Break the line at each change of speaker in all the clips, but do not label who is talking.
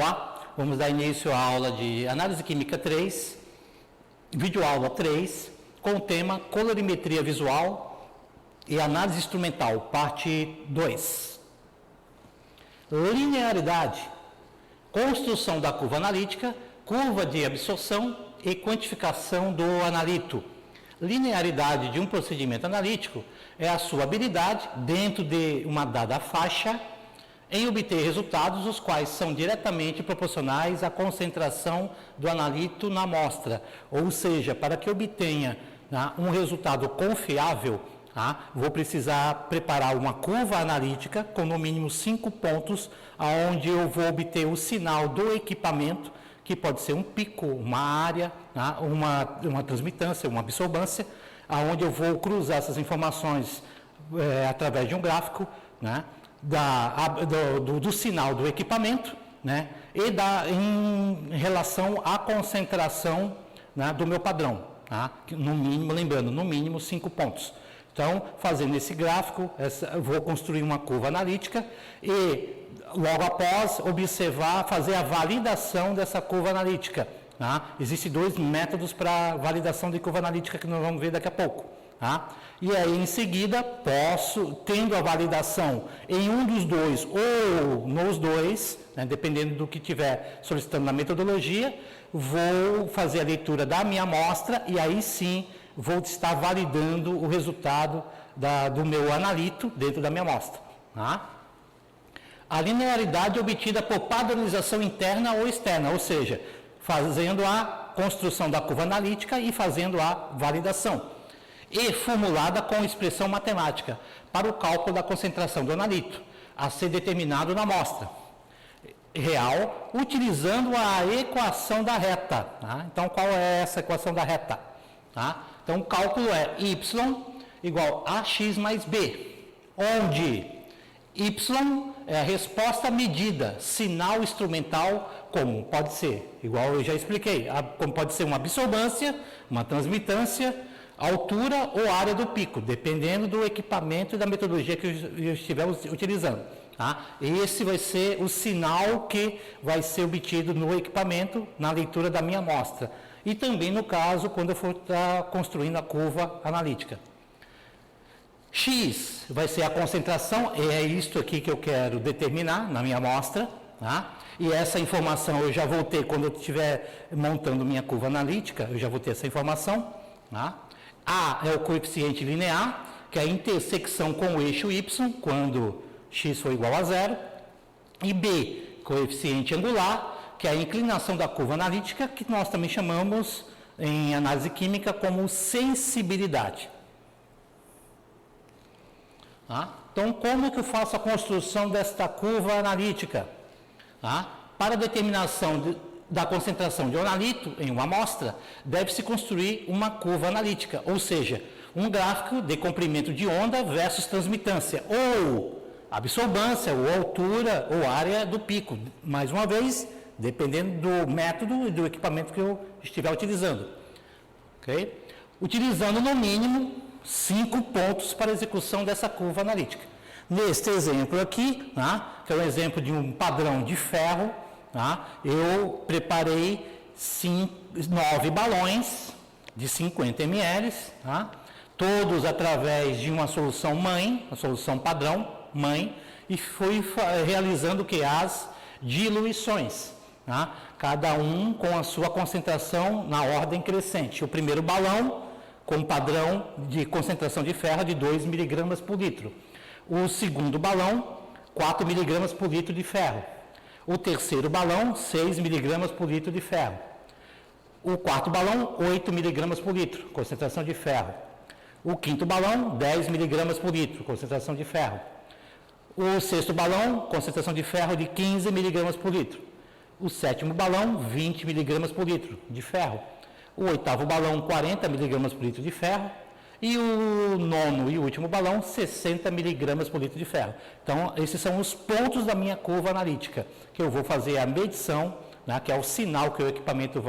Olá, vamos dar início à aula de Análise Química 3, videoaula 3, com o tema Colorimetria Visual e Análise Instrumental, parte 2. Linearidade, construção da curva analítica, curva de absorção e quantificação do analito. Linearidade de um procedimento analítico é a sua habilidade, dentro de uma dada faixa, em obter resultados os quais são diretamente proporcionais à concentração do analito na amostra. Ou seja, para que eu obtenha um resultado confiável, vou precisar preparar uma curva analítica com no mínimo 5 pontos, onde eu vou obter o sinal do equipamento, que pode ser um pico, uma área, uma transmitância, uma absorbância, onde eu vou cruzar essas informações através de um gráfico, do sinal do equipamento, e em relação à concentração do meu padrão, no mínimo, lembrando, no mínimo 5 pontos. Então, fazendo esse gráfico, eu vou construir uma curva analítica e, logo após, observar, fazer a validação dessa curva analítica. Existem 2 métodos para validação de curva analítica que nós vamos ver daqui a pouco. E aí, em seguida, tendo a validação em um dos dois ou nos dois, dependendo do que estiver solicitando na metodologia, vou fazer a leitura da minha amostra e aí sim vou estar validando o resultado do meu analito dentro da minha amostra. A linearidade é obtida por padronização interna ou externa, ou seja, fazendo a construção da curva analítica e fazendo a validação. E formulada com expressão matemática para o cálculo da concentração do analito, a ser determinado na amostra real, utilizando a equação da reta. Então, qual é essa equação da reta? Então, o cálculo é y igual a x mais b, onde y é a resposta medida, sinal instrumental, como pode ser, igual eu já expliquei, como pode ser uma absorbância, uma transmitância, altura ou área do pico, dependendo do equipamento e da metodologia que eu estiver utilizando. Esse vai ser o sinal que vai ser obtido no equipamento, na leitura da minha amostra. E também no caso, quando eu for estar construindo a curva analítica. X vai ser a concentração, é isto aqui que eu quero determinar na minha amostra. E essa informação eu já vou ter quando eu estiver montando minha curva analítica, eu já vou ter essa informação. A é o coeficiente linear, que é a intersecção com o eixo y, quando x for igual a 0. E B, coeficiente angular, que é a inclinação da curva analítica, que nós também chamamos, em análise química, como sensibilidade. Então, como que eu faço a construção desta curva analítica? Para a determinação da concentração de um analito em uma amostra, deve-se construir uma curva analítica, ou seja, um gráfico de comprimento de onda versus transmitância, ou absorbância, ou altura, ou área do pico. Mais uma vez, dependendo do método e do equipamento que eu estiver utilizando. Okay? Utilizando, no mínimo, 5 pontos para a execução dessa curva analítica. Neste exemplo aqui, que é um exemplo de um padrão de ferro, eu preparei 9 balões de 50 ml, todos através de uma solução mãe, uma solução padrão mãe, e fui realizando as diluições, cada um com a sua concentração na ordem crescente. O primeiro balão com padrão de concentração de ferro de 2 mg por litro. O segundo balão, 4 mg por litro de ferro. O terceiro balão, 6 mg por litro de ferro. O quarto balão, 8 mg por litro, concentração de ferro. O quinto balão, 10 mg por litro, concentração de ferro. O sexto balão, concentração de ferro de 15 mg por litro. O sétimo balão, 20 mg por litro de ferro. O oitavo balão, 40 mg por litro de ferro. E o nono e último balão, 60 mg por litro de ferro. Então, esses são os pontos da minha curva analítica, que eu vou fazer a medição, que é o sinal que o equipamento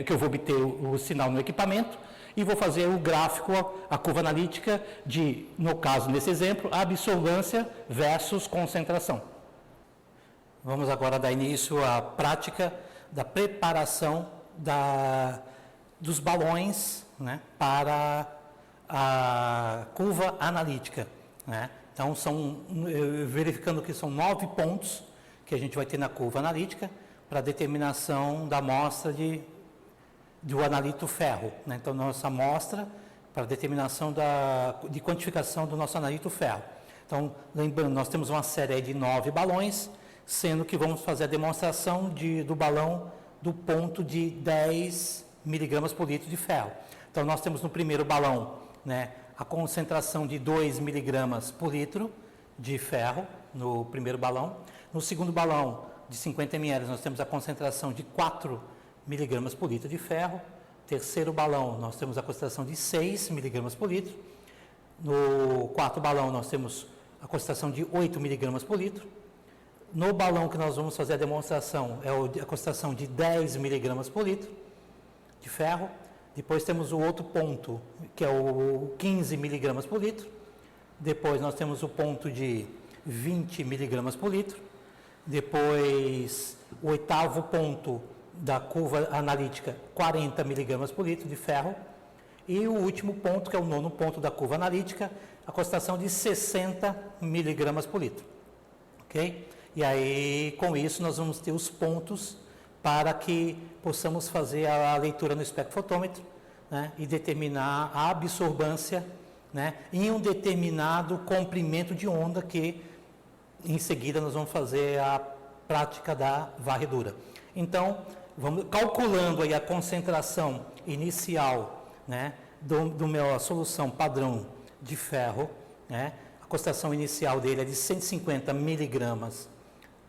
que eu vou obter o sinal no equipamento, e vou fazer o gráfico, a curva analítica de, no caso, nesse exemplo, absorvância versus concentração. Vamos agora dar início à prática da preparação dos balões, né, para a curva analítica, né? Então, verificando que são 9 pontos que a gente vai ter na curva analítica para determinação da amostra do analito ferro, né? Então, nossa amostra para determinação de quantificação do nosso analito ferro. Então, lembrando, nós temos uma série de 9 balões, sendo que vamos fazer a demonstração do balão do ponto de 10 miligramas por litro de ferro. Então, nós temos no primeiro balão, né, a concentração de 2 miligramas por litro de ferro no primeiro balão. No segundo balão, de 50 ml, nós temos a concentração de 4 miligramas por litro de ferro. Terceiro balão, nós temos a concentração de 6 miligramas por litro. No quarto balão, nós temos a concentração de 8 miligramas por litro. No balão que nós vamos fazer a demonstração, é a concentração de 10 miligramas por litro de ferro. Depois temos o outro ponto, que é o 15 miligramas por litro. Depois nós temos o ponto de 20 miligramas por litro. Depois, o oitavo ponto da curva analítica, 40 miligramas por litro de ferro. E o último ponto, que é o nono ponto da curva analítica, a concentração de 60 miligramas por litro. Ok? E aí, com isso, nós vamos ter os pontos para que possamos fazer a leitura no espectrofotômetro, né, e determinar a absorbância, né, em um determinado comprimento de onda que, em seguida, nós vamos fazer a prática da varredura. Então, vamos calculando aí a concentração inicial, né, do meu solução padrão de ferro, né, a concentração inicial dele é de 150 miligramas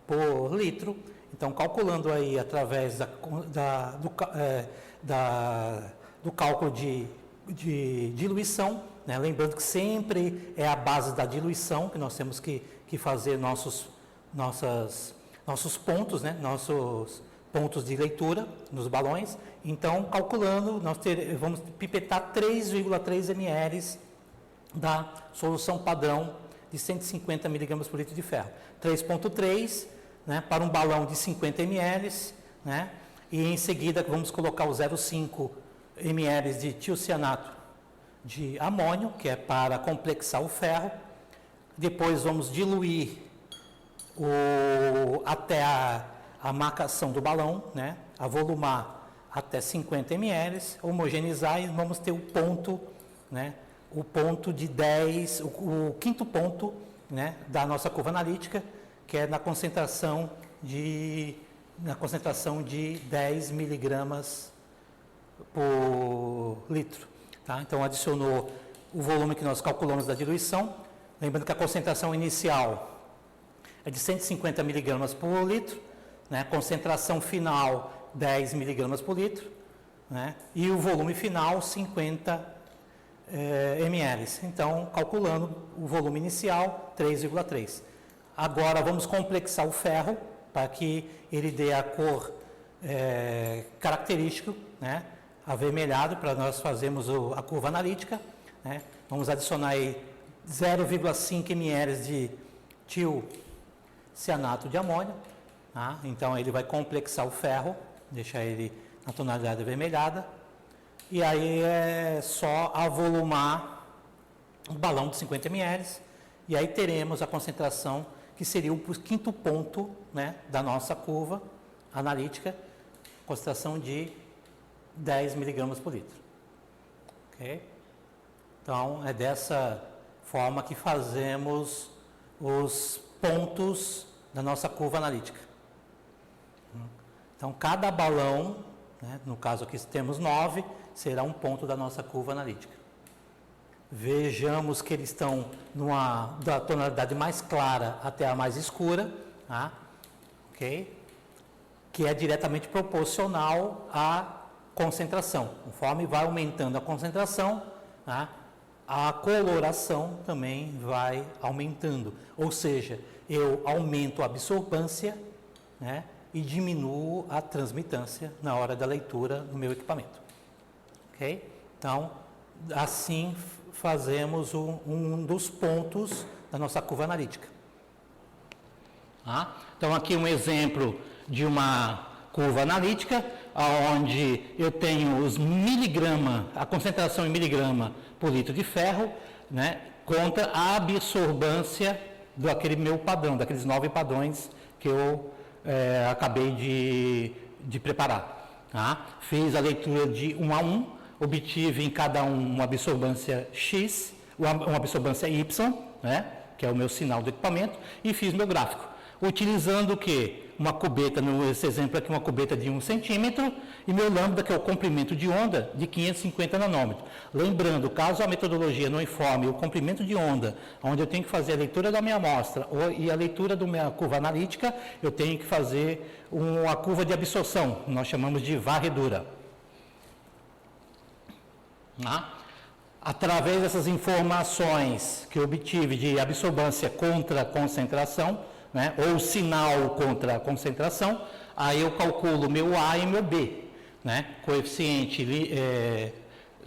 por litro. Então, calculando aí através do cálculo de diluição, né? Lembrando que sempre é a base da diluição que nós temos que fazer nossos pontos, né? Nossos pontos de leitura nos balões. Então, calculando, vamos pipetar 3,3 ml da solução padrão de 150 miligramas por litro de ferro. 3,3, né, para um balão de 50 ml, né, e em seguida vamos colocar o 0,5 ml de tiocianato de amônio, que é para complexar o ferro. Depois vamos diluir até a marcação do balão, né, avolumar até 50 ml, homogeneizar e vamos ter o ponto, né, o ponto de 10, o quinto ponto, né, da nossa curva analítica, que é na concentração de 10 miligramas por litro. Tá? Então, adicionou o volume que nós calculamos da diluição. Lembrando que a concentração inicial é de 150 miligramas por litro, né? Concentração final 10 miligramas por litro, né? E o volume final 50 ml. Então, calculando o volume inicial, 3,3. Agora, vamos complexar o ferro para que ele dê a cor característica, né? Avermelhado, para nós fazermos a curva analítica, né? Vamos adicionar aí 0,5 ml de tiocianato de amônio, tá? Então, ele vai complexar o ferro, deixar ele na tonalidade avermelhada, e aí é só avolumar o balão de 50 ml, e aí teremos a concentração que seria o quinto ponto, né, da nossa curva analítica, concentração de 10 miligramas por litro. Okay? Então, é dessa forma que fazemos os pontos da nossa curva analítica. Então, cada balão, né, no caso aqui temos 9, será um ponto da nossa curva analítica. Vejamos que eles estão da tonalidade mais clara até a mais escura, tá? Ok? Que é diretamente proporcional à concentração. Conforme vai aumentando a concentração, tá? A coloração também vai aumentando. Ou seja, eu aumento a absorvância, né, e diminuo a transmitância na hora da leitura do meu equipamento. Ok? Então, assim fazemos um dos pontos da nossa curva analítica. Tá? Então, aqui um exemplo de uma curva analítica, onde eu tenho os miligrama, a concentração em miligrama por litro de ferro, né, contra a absorbância daquele meu padrão, daqueles 9 padrões que eu acabei de preparar. Tá? Fiz a leitura de 1 a 1, obtive em cada um uma absorbância X, uma absorbância Y, né, que é o meu sinal do equipamento, e fiz meu gráfico. Utilizando o quê? Uma cubeta, nesse exemplo aqui, uma cubeta de 1 centímetro, e meu lambda, que é o comprimento de onda, de 550 nanômetros. Lembrando, caso a metodologia não informe o comprimento de onda, onde eu tenho que fazer a leitura da minha amostra e a leitura da minha curva analítica, eu tenho que fazer uma curva de absorção, nós chamamos de varredura. Através dessas informações que eu obtive de absorbância contra concentração, né, ou sinal contra a concentração, aí eu calculo meu A e meu B, né, coeficiente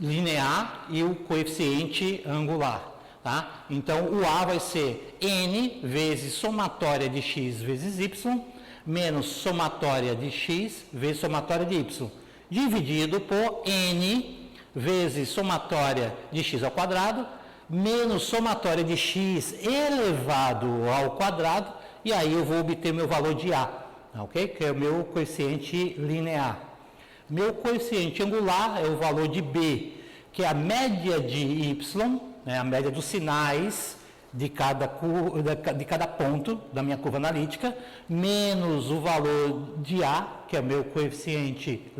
linear e o coeficiente angular. Tá? Então, o A vai ser N vezes somatória de X vezes Y, menos somatória de X vezes somatória de Y, dividido por N vezes somatória de X ao quadrado, menos somatória de X elevado ao quadrado, e aí eu vou obter meu valor de A, ok? Que é o meu coeficiente linear. Meu coeficiente angular é o valor de B, que é a média de Y, né, a média dos sinais de cada ponto da minha curva analítica, menos o valor de A, que é o meu coeficiente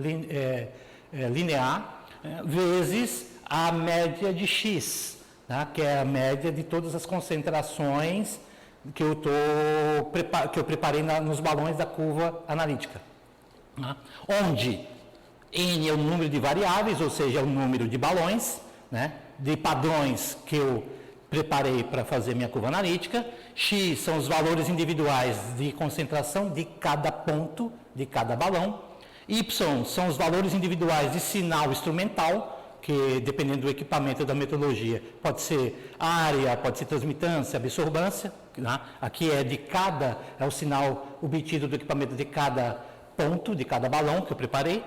linear, vezes a média de X, tá? Que é a média de todas as concentrações que eu preparei nos balões da curva analítica. Tá? Onde N é o número de variáveis, ou seja, é o número de balões, né? De padrões que eu preparei para fazer minha curva analítica. X são os valores individuais de concentração de cada ponto, de cada balão. Y são os valores individuais de sinal instrumental, que dependendo do equipamento e da metodologia, pode ser área, pode ser transmitância, absorbância, né? Aqui é o sinal obtido do equipamento de cada ponto, de cada balão que eu preparei.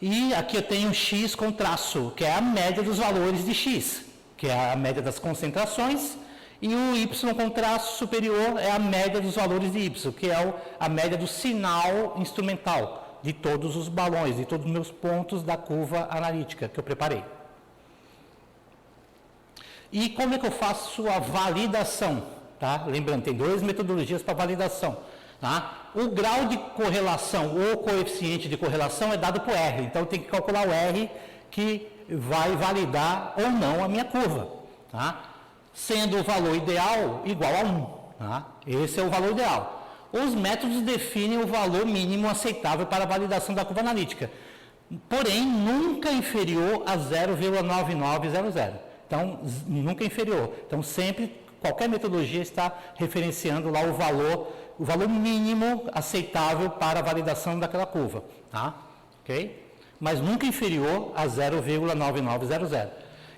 E aqui eu tenho X com traço, que é a média dos valores de X, que é a média das concentrações, e o Y com traço superior é a média dos valores de Y, que é a média do sinal instrumental, de todos os balões, de todos os meus pontos da curva analítica que eu preparei. E como é que eu faço a validação? Tá? Lembrando, tem 2 metodologias para validação. Tá? O grau de correlação ou coeficiente de correlação é dado por R, então eu tenho que calcular o R que vai validar ou não a minha curva. Tá? Sendo o valor ideal igual a 1. Tá? Esse é o valor ideal. Os métodos definem o valor mínimo aceitável para a validação da curva analítica, porém nunca inferior a 0,9900. Então, nunca inferior. Então, sempre, qualquer metodologia está referenciando lá o valor mínimo aceitável para a validação daquela curva. Tá? Ok? Mas nunca inferior a 0,9900.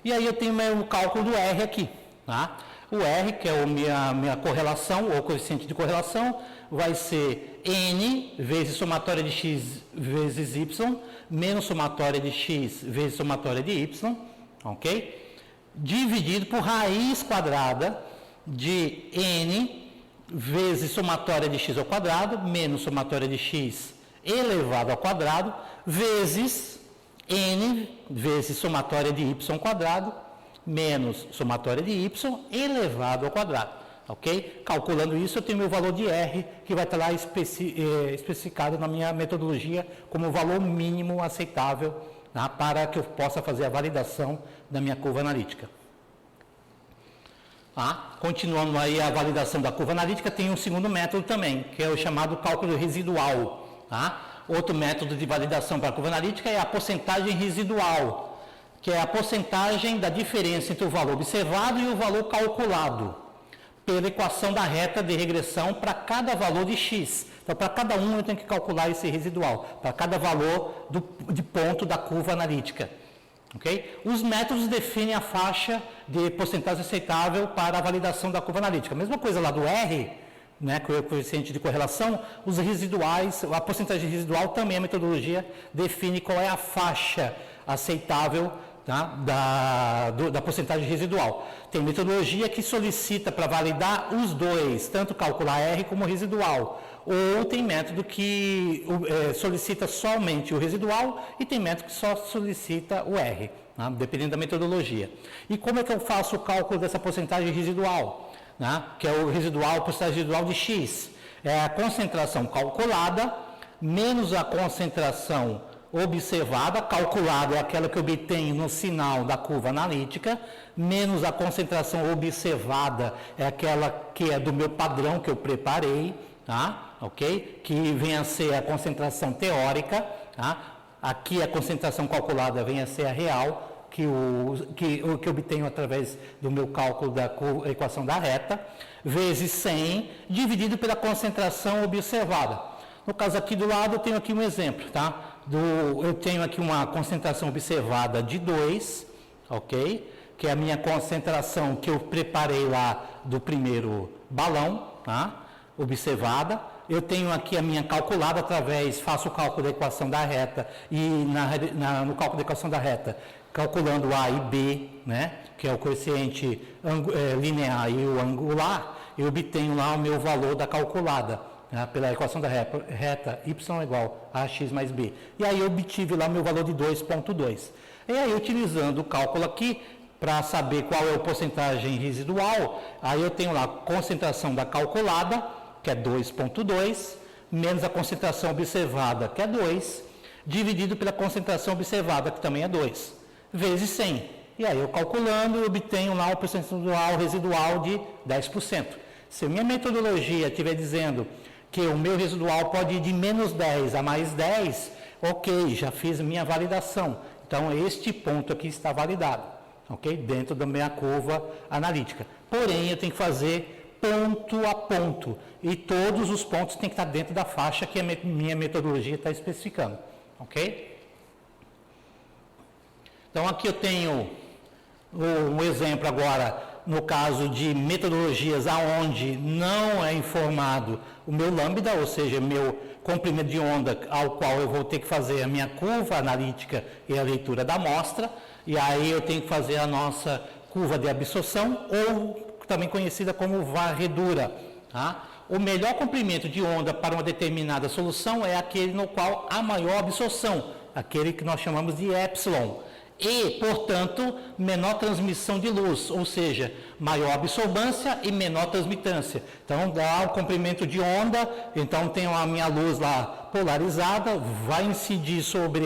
E aí eu tenho o cálculo do R aqui. Tá? O R, que é a minha correlação, ou coeficiente de correlação, vai ser N vezes somatória de X vezes Y, menos somatória de X vezes somatória de Y, ok? Dividido por raiz quadrada de N vezes somatória de X ao quadrado, menos somatória de X elevado ao quadrado, vezes N vezes somatória de Y ao quadrado, menos somatória de Y elevado ao quadrado. Ok? Calculando isso, eu tenho meu valor de R, que vai estar lá especificado na minha metodologia como o valor mínimo aceitável, tá? Para que eu possa fazer a validação da minha curva analítica. Tá? Continuando aí a validação da curva analítica, tem um segundo método também, que é o chamado cálculo residual. Tá? Outro método de validação para a curva analítica é a porcentagem residual, que é a porcentagem da diferença entre o valor observado e o valor calculado, pela equação da reta de regressão para cada valor de X. Então, para cada um eu tenho que calcular esse residual, para cada valor de ponto da curva analítica. Okay? Os métodos definem a faixa de porcentagem aceitável para a validação da curva analítica. Mesma coisa lá do R, né, que é o coeficiente de correlação, os residuais, a porcentagem residual também a metodologia define qual é a faixa aceitável, tá, da porcentagem residual. Tem metodologia que solicita para validar os dois, tanto calcular R como residual, ou tem método que solicita somente o residual e tem método que só solicita o R, tá, dependendo da metodologia. E como é que eu faço o cálculo dessa porcentagem residual? Né, que é o residual, porcentagem residual de X? É a concentração calculada menos a concentração observada, calculada é aquela que eu obtenho no sinal da curva analítica, menos a concentração observada é aquela que é do meu padrão que eu preparei, tá? Ok? Que vem a ser a concentração teórica, tá? Aqui a concentração calculada vem a ser a real, que eu obtenho através do meu cálculo da equação da reta, vezes 100, dividido pela concentração observada. No caso aqui do lado, eu tenho aqui um exemplo, tá? Eu tenho aqui uma concentração observada de 2, ok? Que é a minha concentração que eu preparei lá do primeiro balão, tá? Observada. Eu tenho aqui a minha calculada faço o cálculo da equação da reta e no cálculo da equação da reta, calculando A e B, né? Que é o coeficiente linear e o angular, eu obtenho lá o meu valor da calculada. Pela equação da reta, y igual a x mais b. E aí eu obtive lá o meu valor de 2,2. E aí, utilizando o cálculo aqui, para saber qual é a porcentagem residual, aí eu tenho lá a concentração da calculada, que é 2,2, menos a concentração observada, que é 2, dividido pela concentração observada, que também é 2, vezes 100. E aí eu calculando, eu obtenho lá o percentual residual de 10%. Se a minha metodologia estiver dizendo que o meu residual pode ir de menos 10 a mais 10, ok, já fiz minha validação. Então, este ponto aqui está validado, ok? Dentro da minha curva analítica. Porém, eu tenho que fazer ponto a ponto. E todos os pontos têm que estar dentro da faixa que a minha metodologia está especificando, ok? Então, aqui eu tenho um exemplo agora, no caso de metodologias aonde não é informado o meu lambda, ou seja, meu comprimento de onda, ao qual eu vou ter que fazer a minha curva analítica e a leitura da amostra, e aí eu tenho que fazer a nossa curva de absorção, ou também conhecida como varredura. Tá? O melhor comprimento de onda para uma determinada solução é aquele no qual há maior absorção, aquele que nós chamamos de epsilon. E, portanto, menor transmissão de luz, ou seja, maior absorvância e menor transmitância. Então, dá o comprimento de onda, então tenho a minha luz lá polarizada, vai incidir sobre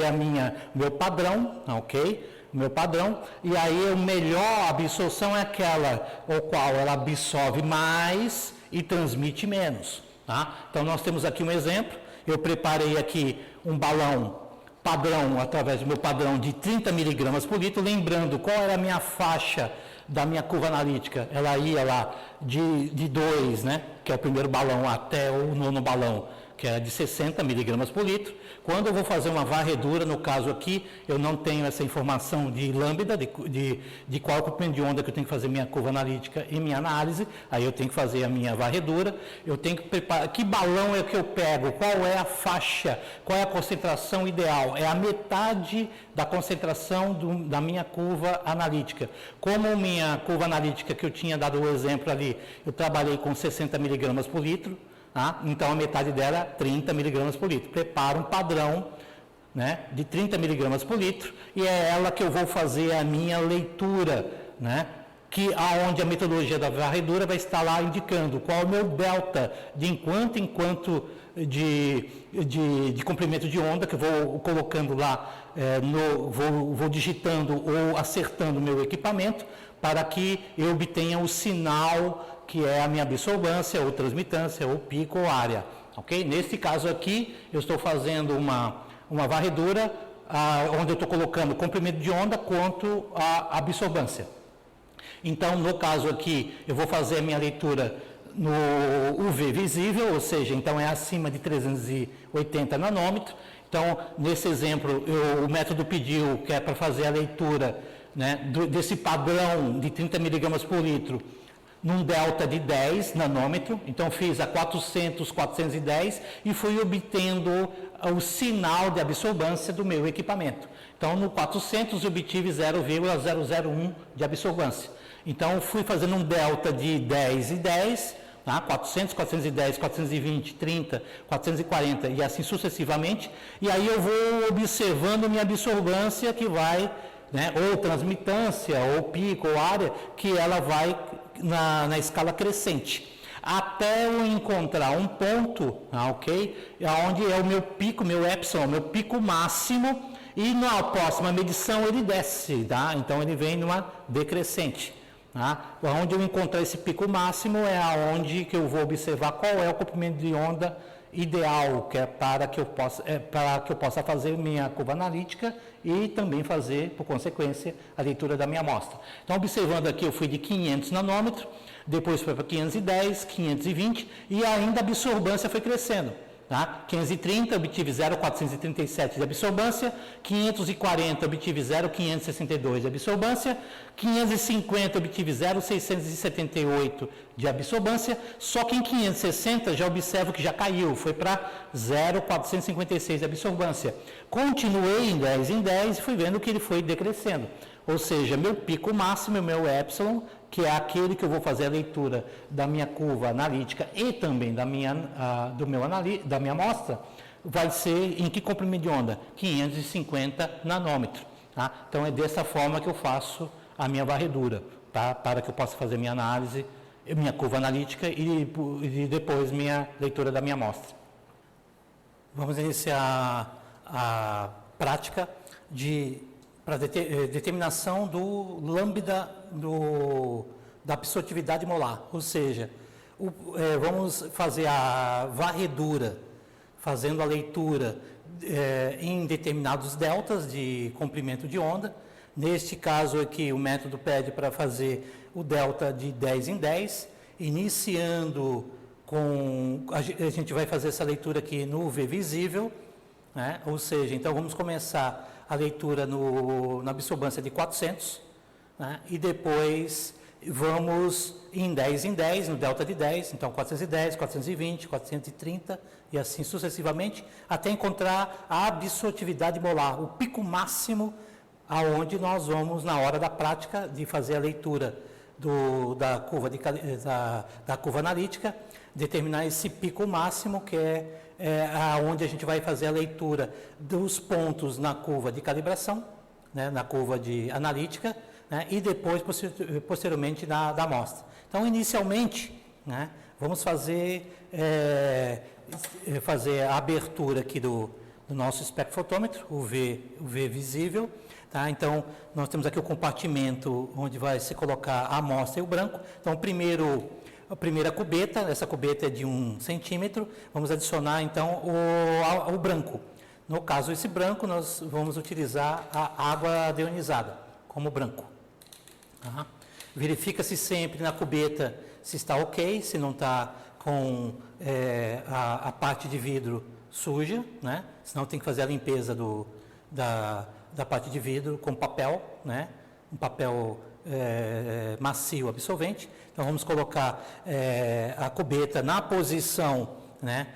meu padrão, ok? Meu padrão, e aí a melhor absorção é aquela o qual ela absorve mais e transmite menos. Tá? Então, nós temos aqui um exemplo, eu preparei aqui um balão padrão, através do meu padrão de 30 miligramas por litro, lembrando qual era a minha faixa da minha curva analítica, ela ia lá de 2, né, que é o primeiro balão, até o nono balão, que era de 60 miligramas por litro. Quando eu vou fazer uma varredura, no caso aqui, eu não tenho essa informação de lambda, de qual é o comprimento de onda que eu tenho que fazer minha curva analítica e minha análise, aí eu tenho que fazer a minha varredura, eu tenho que preparar, que balão é que eu pego, qual é a faixa, qual é a concentração ideal, é a metade da concentração da minha curva analítica. Como minha curva analítica, que eu tinha dado o exemplo ali, eu trabalhei com 60 miligramas por litro, tá? Então a metade dela é 30 miligramas por litro. Preparo um padrão, né, de 30 miligramas por litro e é ela que eu vou fazer a minha leitura, né, que aonde a metodologia da varredura vai estar lá indicando qual é o meu delta de enquanto de comprimento de onda que eu vou colocando lá, vou digitando ou acertando o meu equipamento para que eu obtenha o sinal que é a minha absorvância, ou transmitância, ou pico, ou área. Ok? Nesse caso aqui, eu estou fazendo uma varredura, onde eu estou colocando comprimento de onda quanto a absorvância. Então, no caso aqui, eu vou fazer a minha leitura no UV visível, ou seja, então é acima de 380 nanômetros. Então, nesse exemplo, o método pediu que é para fazer a leitura, né, desse padrão de 30 miligramas por litro, num delta de 10 nanômetro, então fiz a 400, 410 e fui obtendo o sinal de absorvância do meu equipamento. Então, no 400 eu obtive 0,001 de absorvância. Então, fui fazendo um delta de 10 e 10, tá? 400, 410, 420, 30, 440 e assim sucessivamente. E aí eu vou observando minha absorvância que vai, né, ou transmitância, ou pico, ou área, que ela vai na escala crescente. Até eu encontrar um ponto, ok? Onde é o meu pico, meu epsilon, meu pico máximo, e na próxima medição ele desce, tá? Então ele vem numa decrescente. Tá? Onde eu encontrar esse pico máximo é aonde que eu vou observar qual é o comprimento de onda ideal, que é para que eu possa fazer minha curva analítica e também fazer, por consequência, a leitura da minha amostra. Então, observando aqui, eu fui de 500 nanômetros, depois foi para 510, 520 e ainda a absorvância foi crescendo. Tá? 530 obtive 0,437 de absorvância, 540 obtive 0,562 de absorvância, 550 obtive 0,678 de absorvância, só que em 560 já observo que já caiu, foi para 0,456 de absorvância. Continuei em 10 em 10 e fui vendo que ele foi decrescendo. Ou seja, meu pico máximo, meu epsilon, que é aquele que eu vou fazer a leitura da minha curva analítica e também da minha amostra, vai ser em que comprimento de onda? 550 nanômetros. Tá? Então, é dessa forma que eu faço a minha varredura, tá? Para que eu possa fazer minha análise, minha curva analítica e depois minha leitura da minha amostra. Vamos iniciar a prática para determinação do lambda da absortividade molar, ou seja, vamos fazer a varredura, fazendo a leitura em determinados deltas de comprimento de onda. Neste caso aqui, o método pede para fazer o delta de 10 em 10, iniciando com... A gente vai fazer essa leitura aqui no V visível, né? Ou seja, então vamos começar a leitura na absorvância de 400, né? E depois vamos em 10 em 10, no delta de 10, então 410, 420, 430 e assim sucessivamente, até encontrar a absortividade molar, o pico máximo aonde nós vamos, na hora da prática, de fazer a leitura da curva analítica, determinar esse pico máximo, que é aonde a gente vai fazer a leitura dos pontos na curva de calibração, né, na curva de analítica, né, e depois, posteriormente, da amostra. Então, inicialmente, né, vamos fazer a abertura aqui do nosso espectrofotômetro, o V visível. Tá? Então, nós temos aqui o compartimento onde vai se colocar a amostra e o branco. Então, a primeira cubeta, essa cubeta é de 1 centímetro, vamos adicionar então o branco. No caso, esse branco, nós vamos utilizar a água deionizada como branco. Tá? Verifica-se sempre na cubeta se está ok, se não está com a parte de vidro suja, né? Senão tem que fazer a limpeza da parte de vidro com papel, né? Um papel macio absorvente. Então vamos colocar a cubeta na posição, né?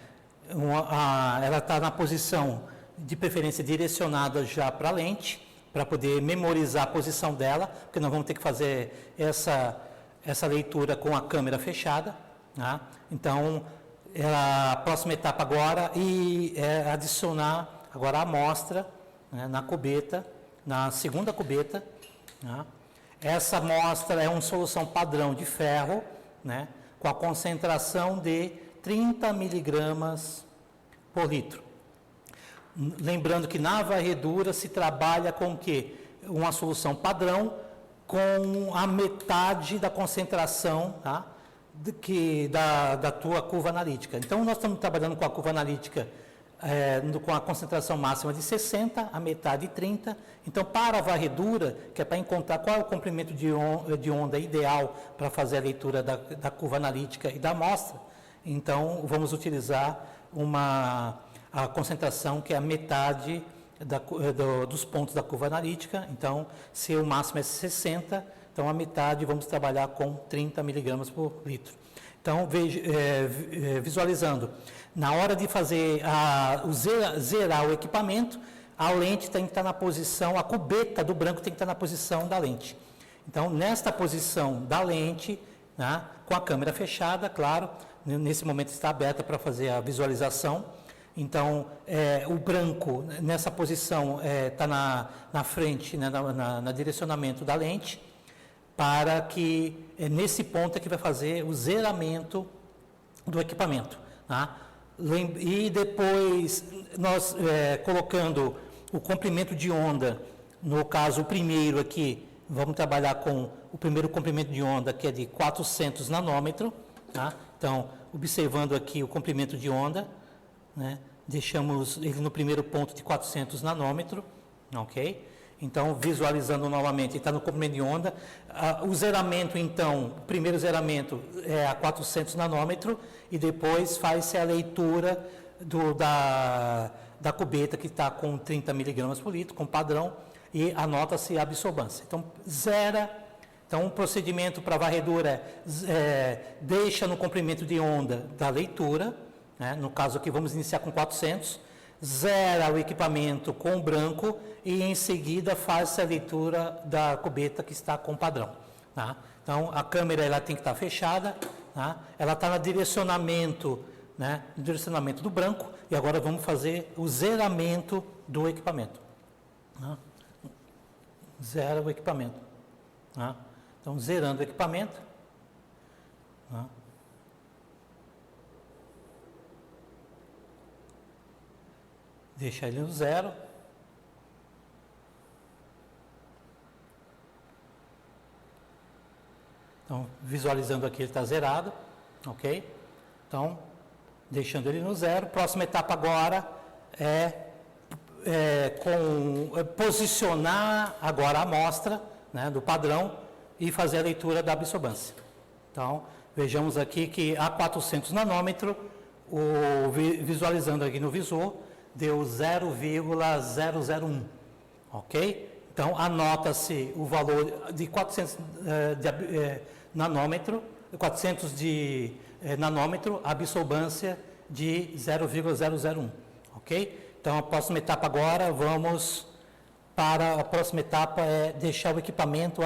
Ela está na posição de preferência direcionada já para a lente, para poder memorizar a posição dela, porque nós vamos ter que fazer essa leitura com a câmera fechada. Tá? Então, a próxima etapa agora é adicionar agora a amostra, né, na cubeta, na segunda cubeta. Tá? Essa amostra é uma solução padrão de ferro, né, com a concentração de 30 miligramas por litro. Lembrando que na varredura se trabalha com o quê? Uma solução padrão com a metade da concentração, tá? da tua curva analítica. Então, nós estamos trabalhando com a curva analítica com a concentração máxima de 60, a metade de 30. Então, para a varredura, que é para encontrar qual é o comprimento de onda ideal para fazer a leitura da curva analítica e da amostra, então, vamos utilizar a concentração que é a metade dos pontos da curva analítica. Então, se o máximo é 60, então a metade vamos trabalhar com 30 miligramas por litro. Então, visualizando, na hora de fazer zerar o equipamento, a lente tem que estar na posição, a cubeta do branco tem que estar na posição da lente. Então, nesta posição da lente, né, com a câmera fechada, claro, nesse momento está aberta para fazer a visualização. Então, o branco, nessa posição, está na frente, né, na direcionamento da lente, para que, nesse ponto, é que vai fazer o zeramento do equipamento. Tá? E depois, nós colocando o comprimento de onda, no caso, o primeiro aqui, vamos trabalhar com o primeiro comprimento de onda, que é de 400 nanômetros. Tá? Então, observando aqui o comprimento de onda, né? Deixamos ele no primeiro ponto de 400 nanômetros, ok? Então, visualizando novamente, ele está no comprimento de onda. O zeramento, então, o primeiro zeramento é a 400 nanômetros e depois faz-se a leitura da cubeta que está com 30 miligramas por litro, com padrão, e anota-se a absorvância. Então, zera. Então, o procedimento para varredura deixa no comprimento de onda da leitura, né? No caso aqui vamos iniciar com 400, zera o equipamento com branco e em seguida faz a leitura da cubeta que está com padrão. Tá? Então, a câmera ela tem que estar fechada, tá? Ela está no direcionamento, né? No direcionamento do branco, e agora vamos fazer o zeramento do equipamento. Tá? Zera o equipamento. Tá? Então, zerando o equipamento. Tá? Deixa ele no zero. Então, visualizando aqui, ele está zerado. Ok? Então, deixando ele no zero. Próxima etapa agora posicionar agora a amostra, né, do padrão e fazer a leitura da absorvância. Então, vejamos aqui que a 400 nanômetros, visualizando aqui no visor, deu 0,001, ok? Então, anota-se o valor de 400 nanômetro, 400 de nanômetro, absorvância de 0,001, ok? Então, a próxima etapa agora, vamos para a próxima etapa, deixar o equipamento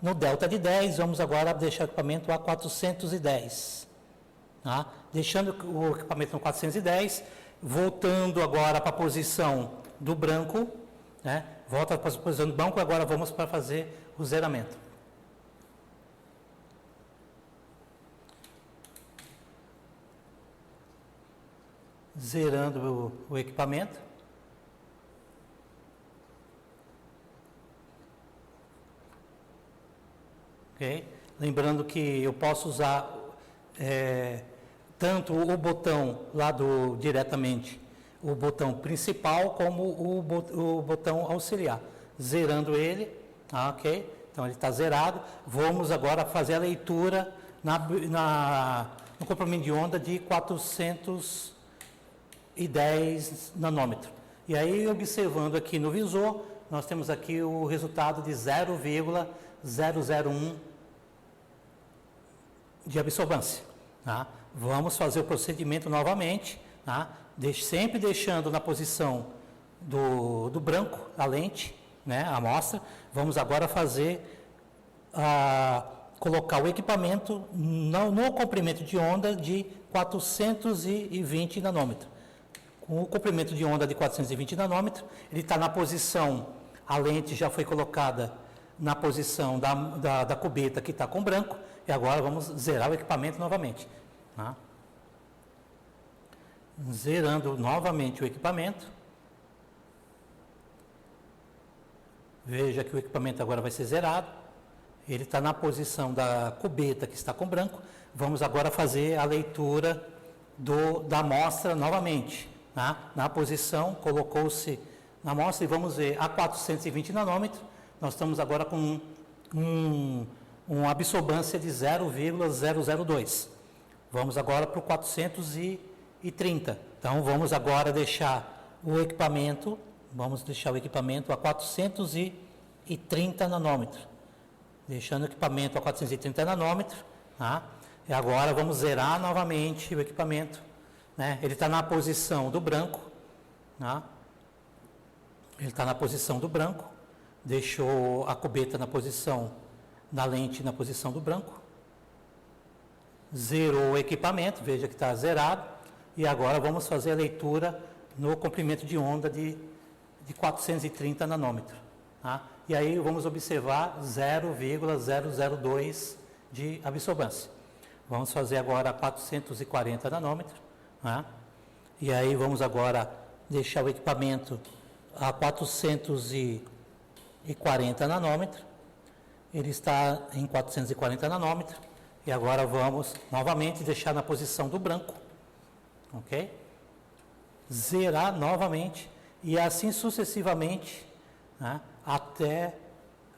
no delta de 10, vamos agora deixar o equipamento a 410. Tá? Deixando o equipamento no 410, voltando agora para a posição do branco, né? Volta para a posição do branco, agora vamos para fazer o zeramento. Zerando o equipamento. Okay? Lembrando que eu posso usar tanto o botão lá diretamente, o botão principal, como o botão auxiliar. Zerando ele, ok? Então ele está zerado. Vamos agora fazer a leitura no comprimento de onda de 410 nanômetros. E aí, observando aqui no visor, nós temos aqui o resultado de 0,001 de absorvância. Tá? Vamos fazer o procedimento novamente, tá? Sempre deixando na posição do branco a lente, né, a amostra. Vamos agora colocar o equipamento no comprimento de onda de 420 nanômetros. Com o comprimento de onda de 420 nanômetros, ele está na posição, a lente já foi colocada na posição da cubeta que está com branco, e agora vamos zerar o equipamento novamente. Tá? Zerando novamente o equipamento. Veja que o equipamento agora vai ser zerado. Ele está na posição da cubeta que está com branco. Vamos agora fazer a leitura da amostra novamente. Tá? Na posição, colocou-se na amostra e vamos ver a 420 nanômetros. Nós estamos agora com uma absorvância de 0,002. Vamos agora para o 430. Então, vamos agora deixar o equipamento a 430 nanômetros. deixando o equipamento a 430 nanômetros, tá? E agora vamos zerar novamente o equipamento, né? Ele está na posição do branco, tá? Ele está na posição do branco, deixou a cubeta na posição da lente na posição do branco, zerou o equipamento, veja que está zerado, e agora vamos fazer a leitura no comprimento de onda de 430 nanômetros. Tá? E aí vamos observar 0,002 de absorvância. Vamos fazer agora 440 nanômetros. Tá? E aí vamos agora deixar o equipamento a 440 nanômetros. Ele está em 440 nanômetros. E agora vamos novamente deixar na posição do branco. Ok? Zerar novamente. E assim sucessivamente, né, até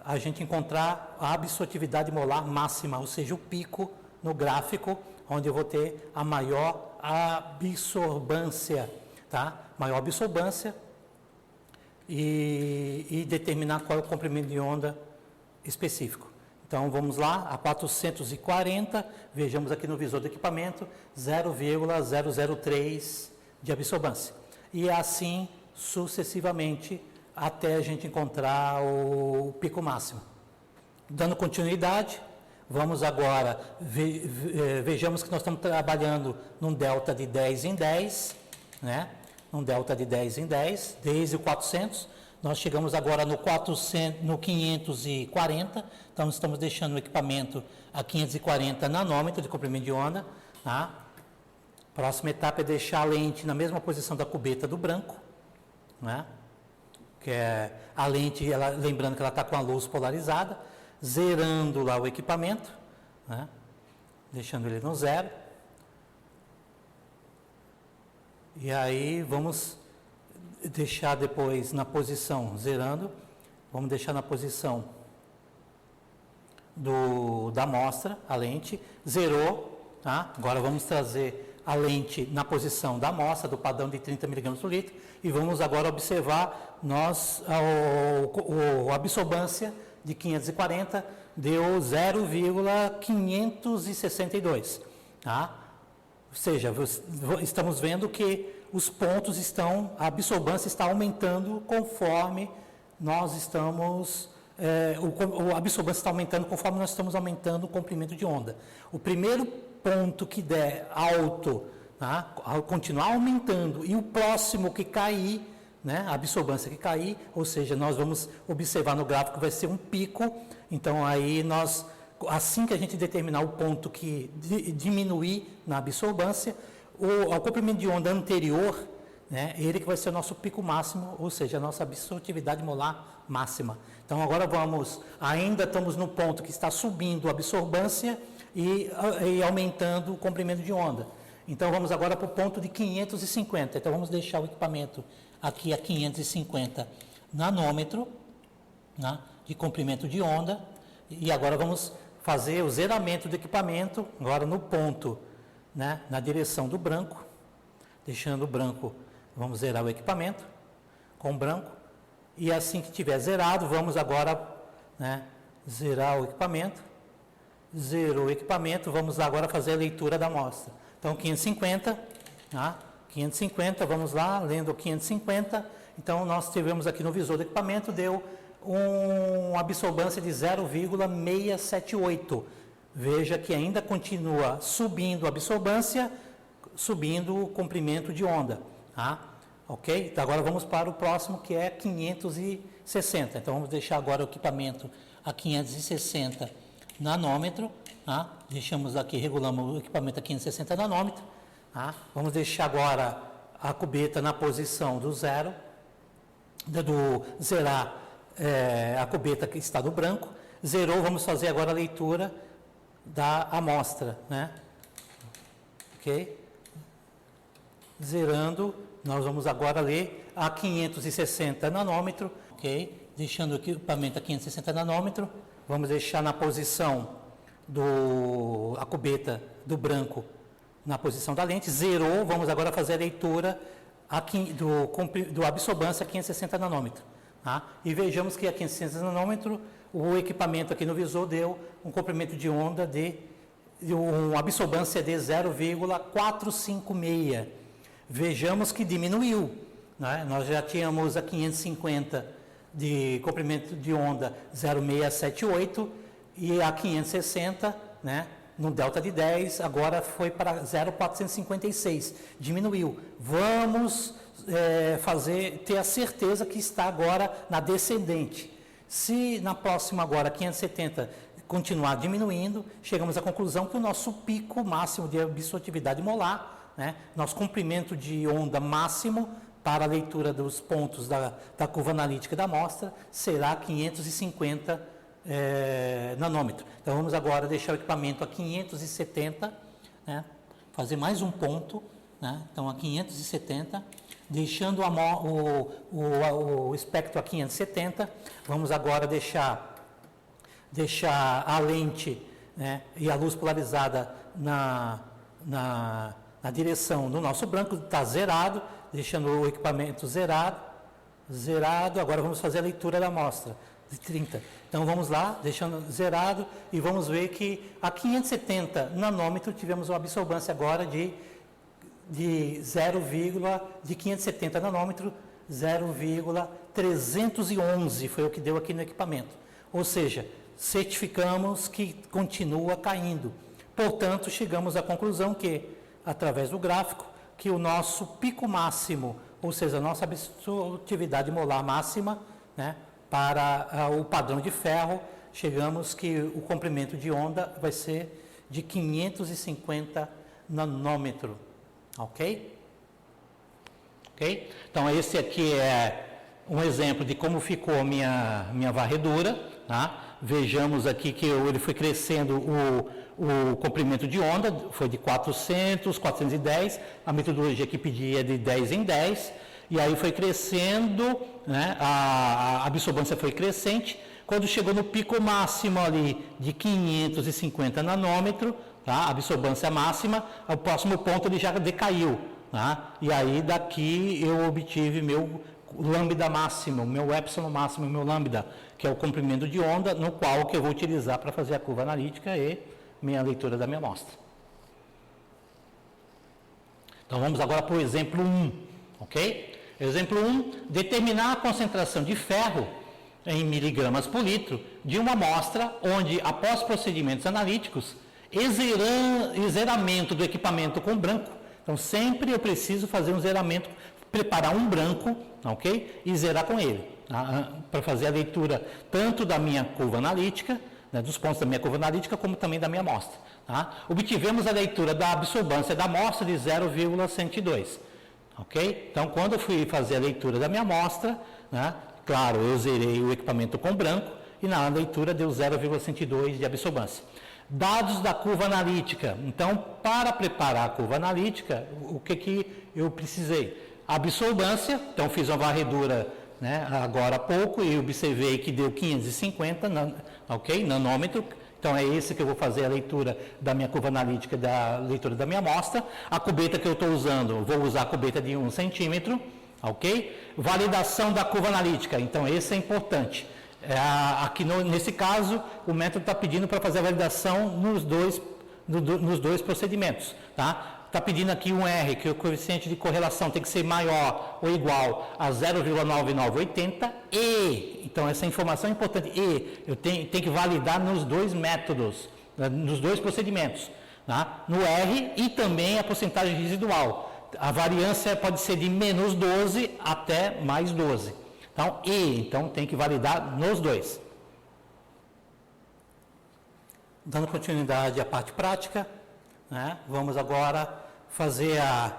a gente encontrar a absortividade molar máxima, ou seja, o pico no gráfico, onde eu vou ter a maior absorvância, tá? Maior absorvância e determinar qual é o comprimento de onda específico. Então, vamos lá, a 440, vejamos aqui no visor do equipamento, 0,003 de absorvância. E assim sucessivamente até a gente encontrar o pico máximo. Dando continuidade, vamos agora, vejamos que nós estamos trabalhando num delta de 10 em 10, né? Um delta de 10 em 10, desde o 400, nós chegamos agora no 540, então estamos deixando o equipamento a 540 nanômetros de comprimento de onda, tá? Próxima etapa é deixar a lente na mesma posição da cubeta do branco, né? Que é a lente, lembrando que ela está com a luz polarizada, zerando lá o equipamento, né? Deixando ele no zero. E aí vamos deixar depois na posição, zerando, vamos deixar na posição da amostra, a lente, zerou, tá? Agora vamos trazer a lente na posição da amostra, do padrão de 30 mg por litro, e vamos agora observar a absorvância de 540 deu 0,562, tá? Ou seja, estamos vendo que os pontos a absorvância está aumentando conforme nós estamos, a absorvância está aumentando conforme nós estamos aumentando o comprimento de onda. O primeiro ponto que der alto, tá, ao continuar aumentando, e o próximo que cair, né, a absorvância que cair, ou seja, nós vamos observar no gráfico, vai ser um pico, então aí nós, assim que a gente determinar o ponto que diminuir na absorvância, o comprimento de onda anterior, né, ele que vai ser o nosso pico máximo, ou seja, a nossa absortividade molar máxima. Então agora ainda estamos no ponto que está subindo a absorvância e aumentando o comprimento de onda. Então vamos agora para o ponto de 550, então vamos deixar o equipamento aqui a 550 nanômetro, né, de comprimento de onda, e agora vamos fazer o zeramento do equipamento, agora no ponto, né, na direção do branco, deixando o branco, vamos zerar o equipamento com branco, e assim que tiver zerado, vamos agora, né, zerar o equipamento, zerou o equipamento, vamos agora fazer a leitura da amostra. Então 550, tá? 550, vamos lá, lendo 550, então nós tivemos aqui no visor do equipamento, deu uma absorvância de 0,678, veja que ainda continua subindo a absorvância, subindo o comprimento de onda, tá? Ok? Então agora vamos para o próximo, que é 560. Então vamos deixar agora o equipamento a 560 nanômetro, tá? Deixamos aqui, regulamos o equipamento a 560 nanômetro, tá? Vamos deixar agora a cubeta na posição do zero, zerar a cubeta que está no branco, zerou, vamos fazer agora a leitura da amostra, né? Ok? Zerando, nós vamos agora ler a 560 nanômetro, ok? Deixando o equipamento a 560 nanômetro, vamos deixar na posição a cubeta do branco na posição da lente, zerou, vamos agora fazer a leitura do absorvância a 560 nanômetro, tá? E vejamos que a 560 nanômetro o equipamento aqui no visor deu um comprimento de onda de uma absorbância de 0,456. Vejamos que diminuiu, né? Nós já tínhamos a 550 de comprimento de onda 0,678 e a 560, né, no delta de 10, agora foi para 0,456, diminuiu. Vamos ter a certeza que está agora na descendente. Se na próxima agora 570 continuar diminuindo, chegamos à conclusão que o nosso pico máximo de absortividade molar, né, nosso comprimento de onda máximo para a leitura dos pontos da curva analítica da amostra será 550 nanômetros. Então vamos agora deixar o equipamento a 570, né, fazer mais um ponto, né, então a 570, deixando o espectro a 570, vamos agora deixar a lente, né, e a luz polarizada na direção do nosso branco, está zerado, deixando o equipamento zerado, agora vamos fazer a leitura da amostra, de 30. Então vamos lá, deixando zerado, e vamos ver que a 570 nanômetros tivemos uma absorbância agora de 570 nanômetros, 0,311 foi o que deu aqui no equipamento. Ou seja, certificamos que continua caindo. Portanto, chegamos à conclusão que, através do gráfico, que o nosso pico máximo, ou seja, a nossa absortividade molar máxima, né, para o padrão de ferro, chegamos que o comprimento de onda vai ser de 550 nanômetros. Ok? Ok? Então, esse aqui é um exemplo de como ficou a minha varredura, tá? Vejamos aqui que ele foi crescendo o comprimento de onda, foi de 400, 410, a metodologia que pedia é de 10 em 10, e aí foi crescendo, né, a absorbância foi crescente, quando chegou no pico máximo ali de 550 nanômetros, tá, a absorbância máxima, o próximo ponto ele já decaiu, tá, e aí daqui eu obtive meu lambda máximo, meu epsilon máximo, meu lambda, que é o comprimento de onda, no qual que eu vou utilizar para fazer a curva analítica e minha leitura da minha amostra. Então vamos agora para o exemplo 1, ok? Exemplo 1, determinar a concentração de ferro em miligramas por litro de uma amostra onde, após procedimentos analíticos, zeramento do equipamento com branco. Então sempre eu preciso fazer um zeramento, preparar um branco, ok? E zerar com ele, tá? Para fazer a leitura tanto da minha curva analítica, né, dos pontos da minha curva analítica, como também da minha amostra. Tá? Obtivemos a leitura da absorbância da amostra de 0,102. Ok? Então, quando eu fui fazer a leitura da minha amostra, né, claro, eu zerei o equipamento com branco e na leitura deu 0,102 de absorvância. Dados da curva analítica. Então, para preparar a curva analítica, o que eu precisei? Absorvância, então fiz uma varredura, né, agora há pouco e observei que deu 550 nanômetro. Então é esse que eu vou fazer a leitura da minha curva analítica, da leitura da minha amostra. A cubeta que eu estou usando, vou usar a cubeta de 1 centímetro, ok? Validação da curva analítica, então esse é importante. Aqui nesse caso, o método está pedindo para fazer a validação nos dois procedimentos, tá? Está pedindo aqui um R, que o coeficiente de correlação tem que ser maior ou igual a 0,9980 e, então essa informação é importante, e eu tenho que validar nos dois métodos, nos dois procedimentos, tá? No R e também a porcentagem residual. A variância pode ser de menos 12 até mais 12. Então tem que validar nos dois. Dando continuidade à parte prática, né, vamos agora fazer a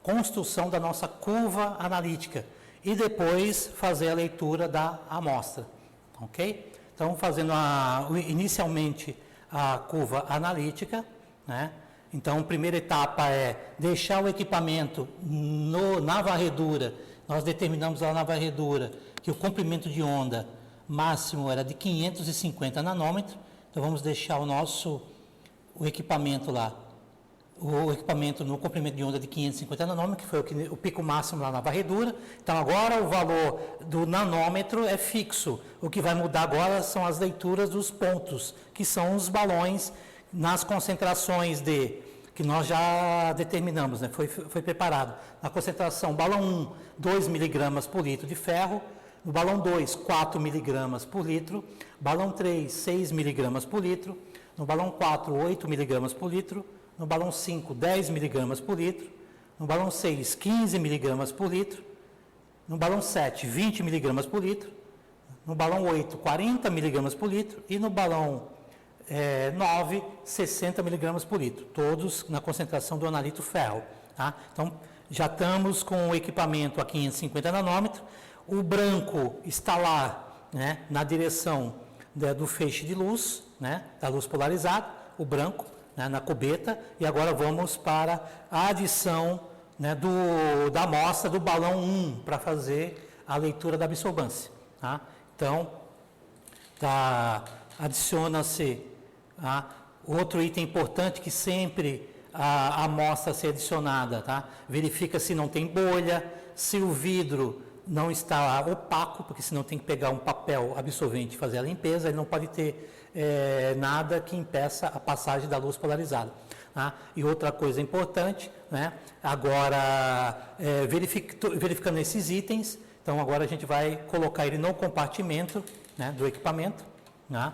construção da nossa curva analítica e depois fazer a leitura da amostra, ok? Então, fazendo inicialmente a curva analítica, né? Então, a primeira etapa é deixar o equipamento na varredura. Nós determinamos lá na varredura que o comprimento de onda máximo era de 550 nanômetros. Então, vamos deixar o equipamento lá o equipamento no comprimento de onda de 550 nanômetros, que foi o pico máximo lá na varredura. Então agora o valor do nanômetro é fixo. O que vai mudar agora são as leituras dos pontos, que são os balões nas concentrações que nós já determinamos, né? Foi preparado. Na concentração, balão 1, 2 miligramas por litro de ferro. No balão 2, 4 miligramas por litro. Balão 3, 6 miligramas por litro. No balão 4, 8 miligramas por litro. No balão 5, 10 miligramas por litro. No balão 6, 15 miligramas por litro. No balão 7, 20 miligramas por litro. No balão 8, 40 miligramas por litro. E no balão 9, 60 miligramas por litro. Todos na concentração do analito ferro. Tá? Então, já estamos com o equipamento a 550 nanômetros. O branco está lá, né, na direção do feixe de luz, né, da luz polarizada, o branco, né, na cubeta, e agora vamos para a adição, né, da amostra do balão 1, para fazer a leitura da absorvância. Tá? Então, adiciona-se outro item importante que sempre a amostra ser adicionada, tá? Verifica se não tem bolha, se o vidro não está opaco, porque senão tem que pegar um papel absorvente e fazer a limpeza, ele não pode ter nada que impeça a passagem da luz polarizada. Tá? E outra coisa importante, né? Agora, verificando esses itens, então agora a gente vai colocar ele no compartimento, né, do equipamento, né?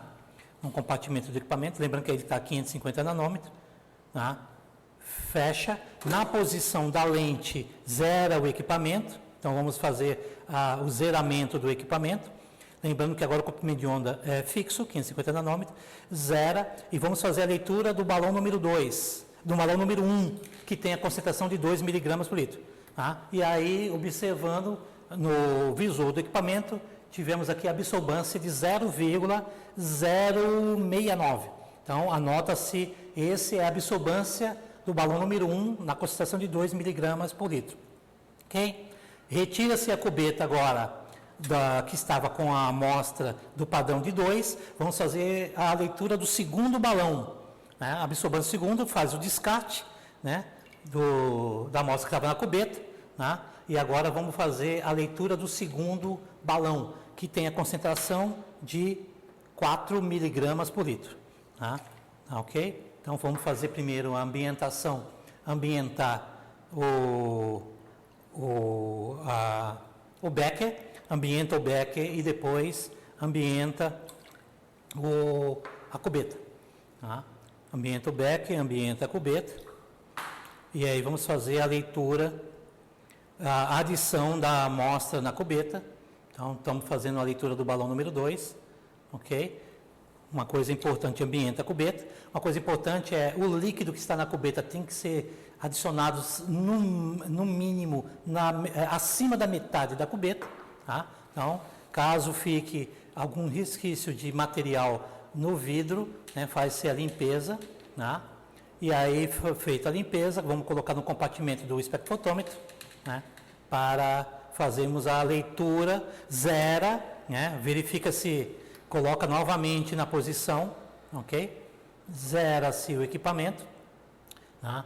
No compartimento do equipamento, lembrando que ele está a 550 nanômetros, tá? Fecha, na posição da lente, zera o equipamento. Então, vamos fazer o zeramento do equipamento. Lembrando que agora o comprimento de onda é fixo, 550 nanômetros, zera, e vamos fazer a leitura do balão número 2, do balão número 1, que tem a concentração de 2 miligramas por litro. Tá? E aí, observando no visor do equipamento, tivemos aqui a absorvância de 0,069. Então, anota-se, esse é a absorvância do balão número 1, na concentração de 2 miligramas por litro. Ok? Retira-se a cubeta agora, que estava com a amostra do padrão de 2, vamos fazer a leitura do segundo balão. Né? A absorvância segundo faz o descarte, né, da amostra que estava na cubeta, né? E agora vamos fazer a leitura do segundo balão, que tem a concentração de 4 miligramas por litro. Tá? Ok? Então vamos fazer primeiro a ambientação, ambientar o becker, ambienta o becker e depois ambienta a cubeta. Tá? Ambienta o becker, ambienta a cubeta. E aí vamos fazer a leitura, a adição da amostra na cubeta. Então, estamos fazendo a leitura do balão número 2. Ok? Uma coisa importante, ambienta a cubeta. Uma coisa importante é o líquido que está na cubeta tem que ser adicionado no mínimo acima da metade da cubeta. Tá? Então, caso fique algum resquício de material no vidro, né, faz-se a limpeza. Tá? E aí, feita a limpeza, vamos colocar no compartimento do espectrofotômetro, né, para fazermos a leitura, zera, né, verifica se coloca novamente na posição, ok? Zera-se o equipamento, tá?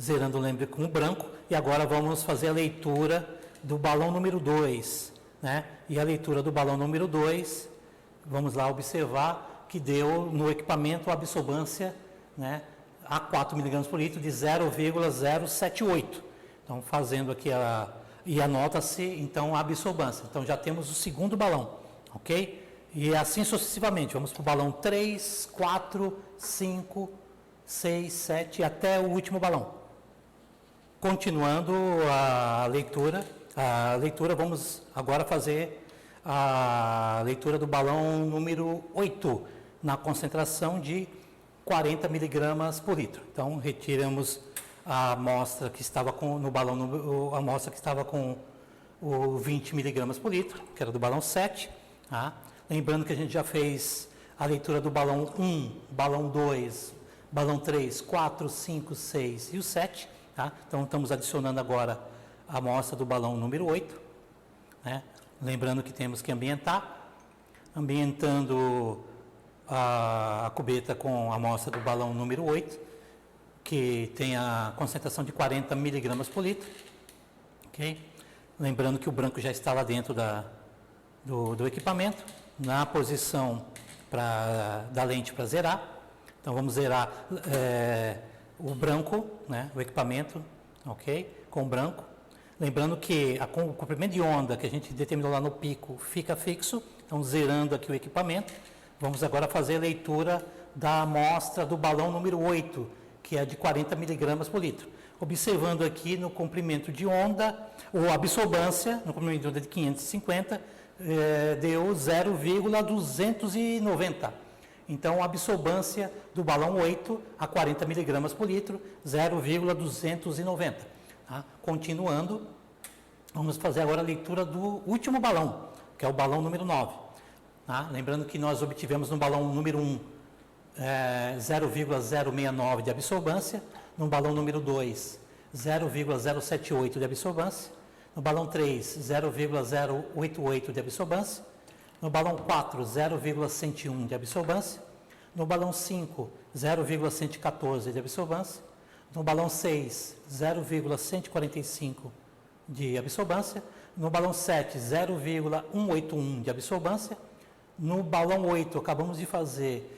Zerando, lembre, com o branco, e agora vamos fazer a leitura do balão número 2, né? E a leitura do balão número 2, vamos lá observar que deu no equipamento a absorvância, né, a 4 mg por litro de 0,078. Então, fazendo aqui e anota-se, então, a absorvância. Então, já temos o segundo balão, ok? E assim sucessivamente, vamos para o balão 3, 4, 5, 6, 7, até o último balão. Continuando a leitura, vamos agora fazer a leitura do balão número 8, na concentração de 40 miligramas por litro. Então, retiramos a amostra que estava no balão, a amostra que estava com o 20 miligramas por litro, que era do balão 7, tá? Lembrando que a gente já fez a leitura do balão 1, balão 2, balão 3, 4, 5, 6 e o 7. Tá? Então, estamos adicionando agora a amostra do balão número 8. Né? Lembrando que temos que ambientar. Ambientando a cubeta com a amostra do balão número 8. que tem a concentração de 40 miligramas por litro. Ok? Lembrando que o branco já está lá dentro do equipamento, na posição da lente para zerar. Então vamos zerar o branco, né, o equipamento, ok? Com o branco. Lembrando que o comprimento de onda que a gente determinou lá no pico fica fixo, então zerando aqui o equipamento. Vamos agora fazer a leitura da amostra do balão número 8, que é de 40 miligramas por litro. Observando aqui no comprimento de onda, ou absorbância, no comprimento de onda de 550, deu 0,290. Então, a absorbância do balão 8 a 40 miligramas por litro, 0,290. Tá? Continuando, vamos fazer agora a leitura do último balão, que é o balão número 9. Tá? Lembrando que nós obtivemos no balão número 1 0,069 de absorbância, no balão número 2 0,078 de absorbância, no balão 3 0,088 de absorbância, no balão 4 0,101 de absorbância, no balão 5 0,114 de absorbância, no balão 6 0,145 de absorbância, no balão 7 0,181 de absorbância, no balão 8 acabamos de fazer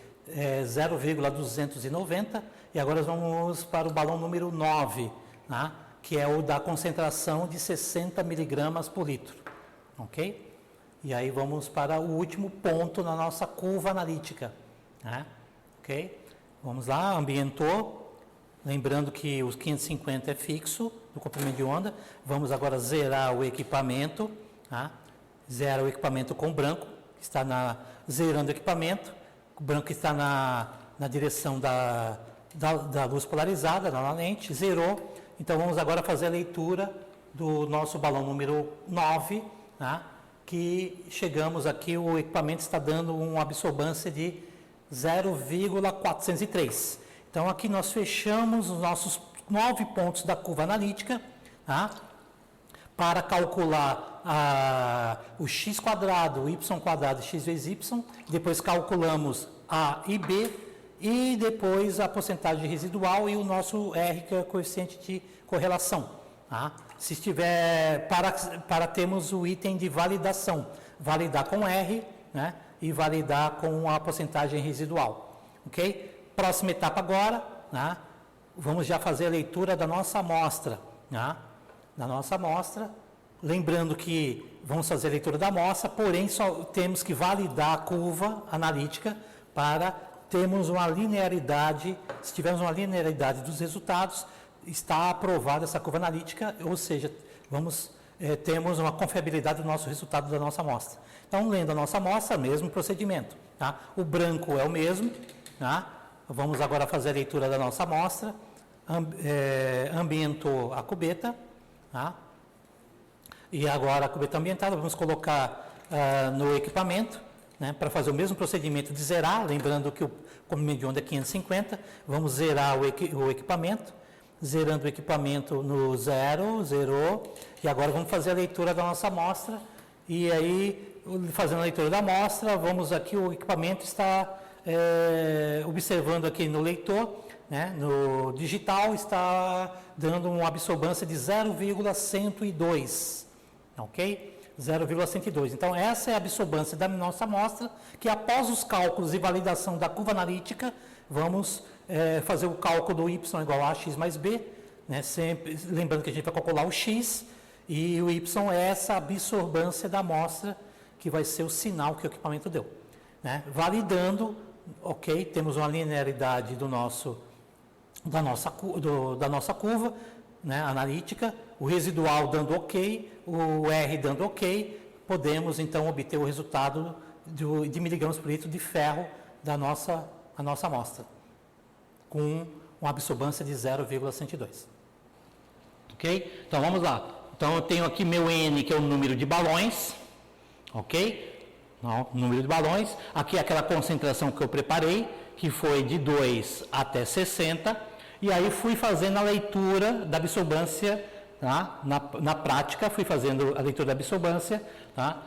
0,290 e agora vamos para o balão número 9, né, que é o da concentração de 60 miligramas por litro, ok? E aí vamos para o último ponto na nossa curva analítica, né, ok? Vamos lá, ambientou, lembrando que os 550 é fixo do comprimento de onda, vamos agora zerar o equipamento, tá? Zera o equipamento com branco, que está zerando o equipamento, o branco está na direção da luz polarizada, na lente, zerou. Então, vamos agora fazer a leitura do nosso balão número 9, tá? Que chegamos aqui, o equipamento está dando uma absorbância de 0,403. Então, aqui nós fechamos os nossos 9 pontos da curva analítica, tá? Para calcular o x quadrado, o y quadrado, x vezes y, depois calculamos A e B, e depois a porcentagem residual e o nosso R, que é o coeficiente de correlação. Tá? Se estiver, para termos o item de validação, validar com R, né, e validar com a porcentagem residual. Ok? Próxima etapa agora, né, vamos já fazer a leitura da nossa amostra. Né? Da nossa amostra, lembrando que vamos fazer a leitura da amostra, porém só temos que validar a curva analítica para termos uma linearidade. Se tivermos uma linearidade dos resultados, está aprovada essa curva analítica, ou seja, temos uma confiabilidade do nosso resultado da nossa amostra. Então, lendo a nossa amostra, mesmo procedimento. Tá? O branco é o mesmo. Tá? Vamos agora fazer a leitura da nossa amostra. Ambientou a cubeta. Tá? E agora a cubeta ambientada, vamos colocar no equipamento, né, para fazer o mesmo procedimento de zerar, lembrando que o comprimento de onda é 550, vamos zerar o equipamento, zerando o equipamento no zero, zerou, e agora vamos fazer a leitura da nossa amostra, e aí, fazendo a leitura da amostra, vamos aqui, o equipamento está observando aqui no leitor, né, no digital, está dando uma absorbância de 0,102, ok? 0,102. Então, essa é a absorbância da nossa amostra, que após os cálculos e validação da curva analítica, vamos fazer o cálculo do y igual a x mais b, né, sempre, lembrando que a gente vai calcular o x, e o y é essa absorbância da amostra, que vai ser o sinal que o equipamento deu. Né? Validando, ok, temos uma linearidade da nossa curva, né, analítica, o residual dando ok, o R dando ok, podemos então obter o resultado de miligramas por litro de ferro da nossa amostra, com uma absorbância de 0,102. Ok? Então vamos lá. Então eu tenho aqui meu N, que é o número de balões, ok? O número de balões. Aqui é aquela concentração que eu preparei, que foi de 2 até 60, e aí fui fazendo a leitura da absorbância tá? Na prática, fui fazendo a leitura da absorvância, tá?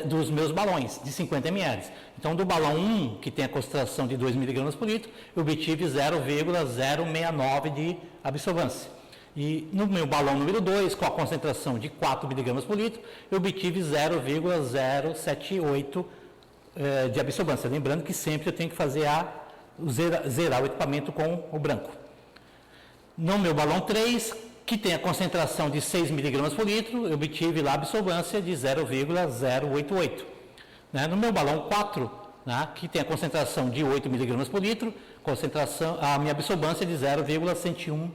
Dos meus balões, de 50 ml. Então, do balão 1, que tem a concentração de 2 mg por litro, eu obtive 0,069 de absorvância. E no meu balão número 2, com a concentração de 4 mg por litro, eu obtive 0,078 de absorvância. Lembrando que sempre eu tenho que fazer zerar o equipamento com o branco. No meu balão 3, que tem a concentração de 6 mg por litro, eu obtive lá a absorvância de 0,088. Né? No meu balão 4, né, que tem a concentração de 8 mg por litro, a minha absorvância é de 0,101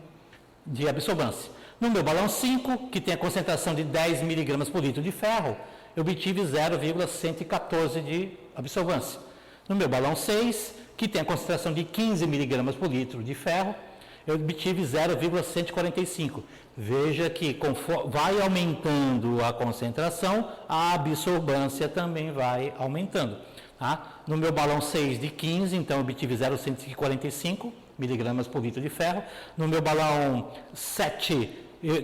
de absorvância. No meu balão 5, que tem a concentração de 10 mg por litro de ferro, eu obtive 0,114 de absorvância. No meu balão 6, que tem a concentração de 15 mg por litro de ferro, eu obtive 0,145. Veja que conforme vai aumentando a concentração, a absorvância também vai aumentando. Tá? No meu balão 6 de 15, então eu obtive 0,145 miligramas por litro de ferro. No meu balão 7,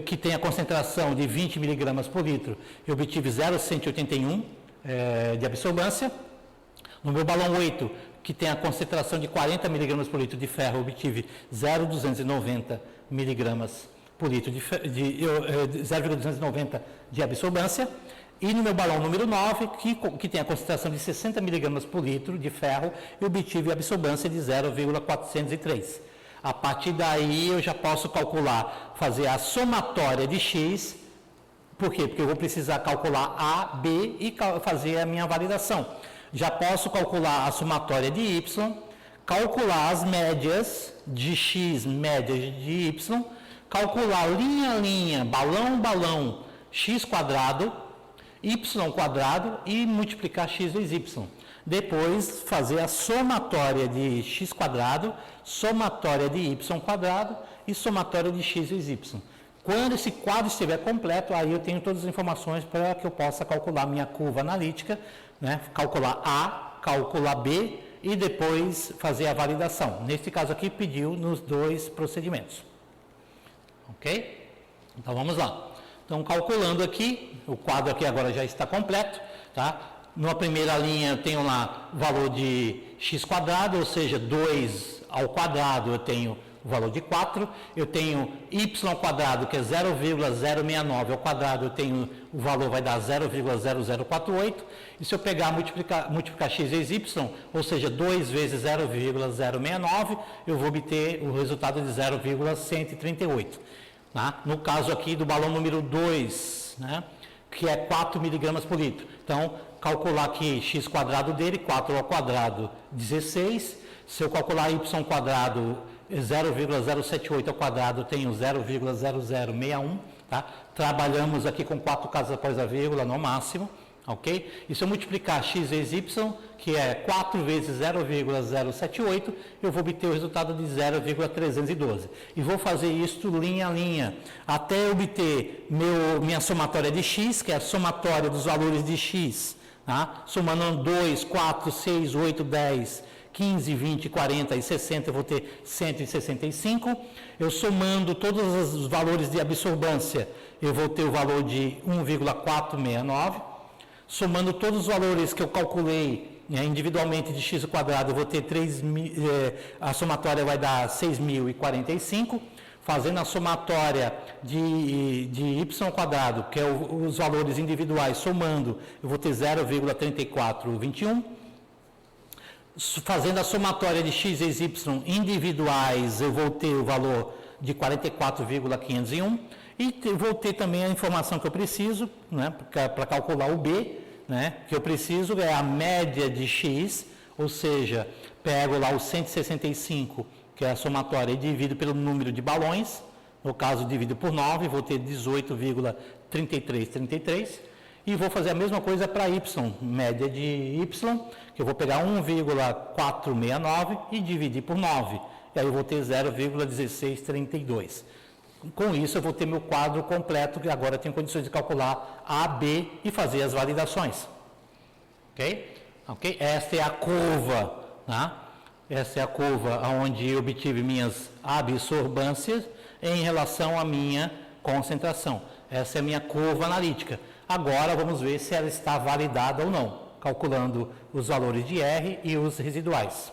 que tem a concentração de 20 miligramas por litro, eu obtive 0,181 de absorvância. No meu balão 8, que tem a concentração de 40 miligramas por litro de ferro, eu obtive 0,290 miligramas por litro de 0,290 de absorvância. E no meu balão número 9, que tem a concentração de 60 miligramas por litro de ferro, eu obtive absorvância de 0,403. A partir daí eu já posso calcular, fazer a somatória de X. Por quê? Porque eu vou precisar calcular A, B e fazer a minha validação. Já posso calcular a somatória de Y, calcular as médias de X, médias de Y, calcular linha a linha, balão, balão, X quadrado, Y quadrado e multiplicar X vezes Y. Depois fazer a somatória de X quadrado, somatória de Y quadrado e somatória de X vezes Y. Quando esse quadro estiver completo, aí eu tenho todas as informações para que eu possa calcular minha curva analítica, né? Calcular A, calcular B e depois fazer a validação. Neste caso aqui, pediu nos dois procedimentos. Ok? Então, vamos lá. Então, calculando aqui, o quadro aqui agora já está completo, tá? Na primeira linha eu tenho lá o valor de x quadrado, ou seja, 2 ao quadrado eu tenho o valor de 4, eu tenho y quadrado, que é 0,069 ao quadrado, eu tenho o valor vai dar 0,0048, e se eu pegar multiplicar x vezes y, ou seja, 2 vezes 0,069, eu vou obter o resultado de 0,138. Tá? No caso aqui do balão número 2, né, que é 4 miligramas por litro. Então, calcular aqui x quadrado dele, 4 ao quadrado, 16. Se eu calcular y quadrado, 0,078 ao quadrado, eu tenho 0,0061. Tá? Trabalhamos aqui com 4 casas após a vírgula no máximo. Ok? E se eu multiplicar x vezes y, que é 4 vezes 0,078, eu vou obter o resultado de 0,312. E vou fazer isso linha a linha, até obter minha somatória de x, que é a somatória dos valores de x, tá? Somando 2, 4, 6, 8, 10, 15, 20, 40 e 60, eu vou ter 165. Eu somando todos os valores de absorvância, eu vou ter o valor de 1,469. Somando todos os valores que eu calculei individualmente de x ao quadrado, eu vou ter a somatória vai dar 6.045. Fazendo a somatória de y ao quadrado, que é os valores individuais, somando, eu vou ter 0,3421. Fazendo a somatória de x vezes y individuais, eu vou ter o valor de 44,501. E vou ter também a informação que eu preciso, né, para calcular o B, né, que eu preciso é a média de x, ou seja, pego lá o 165, que é a somatória, e divido pelo número de balões, no caso divido por 9, vou ter 18,3333, e vou fazer a mesma coisa para y, média de y, que eu vou pegar 1,469 e dividir por 9, e aí eu vou ter 0,1632. Com isso, eu vou ter meu quadro completo, que agora eu tenho condições de calcular A, B e fazer as validações. Ok? Ok? Essa é a curva, tá? Essa é a curva onde eu obtive minhas absorvâncias em relação à minha concentração. Essa é a minha curva analítica. Agora vamos ver se ela está validada ou não, calculando os valores de R e os residuais.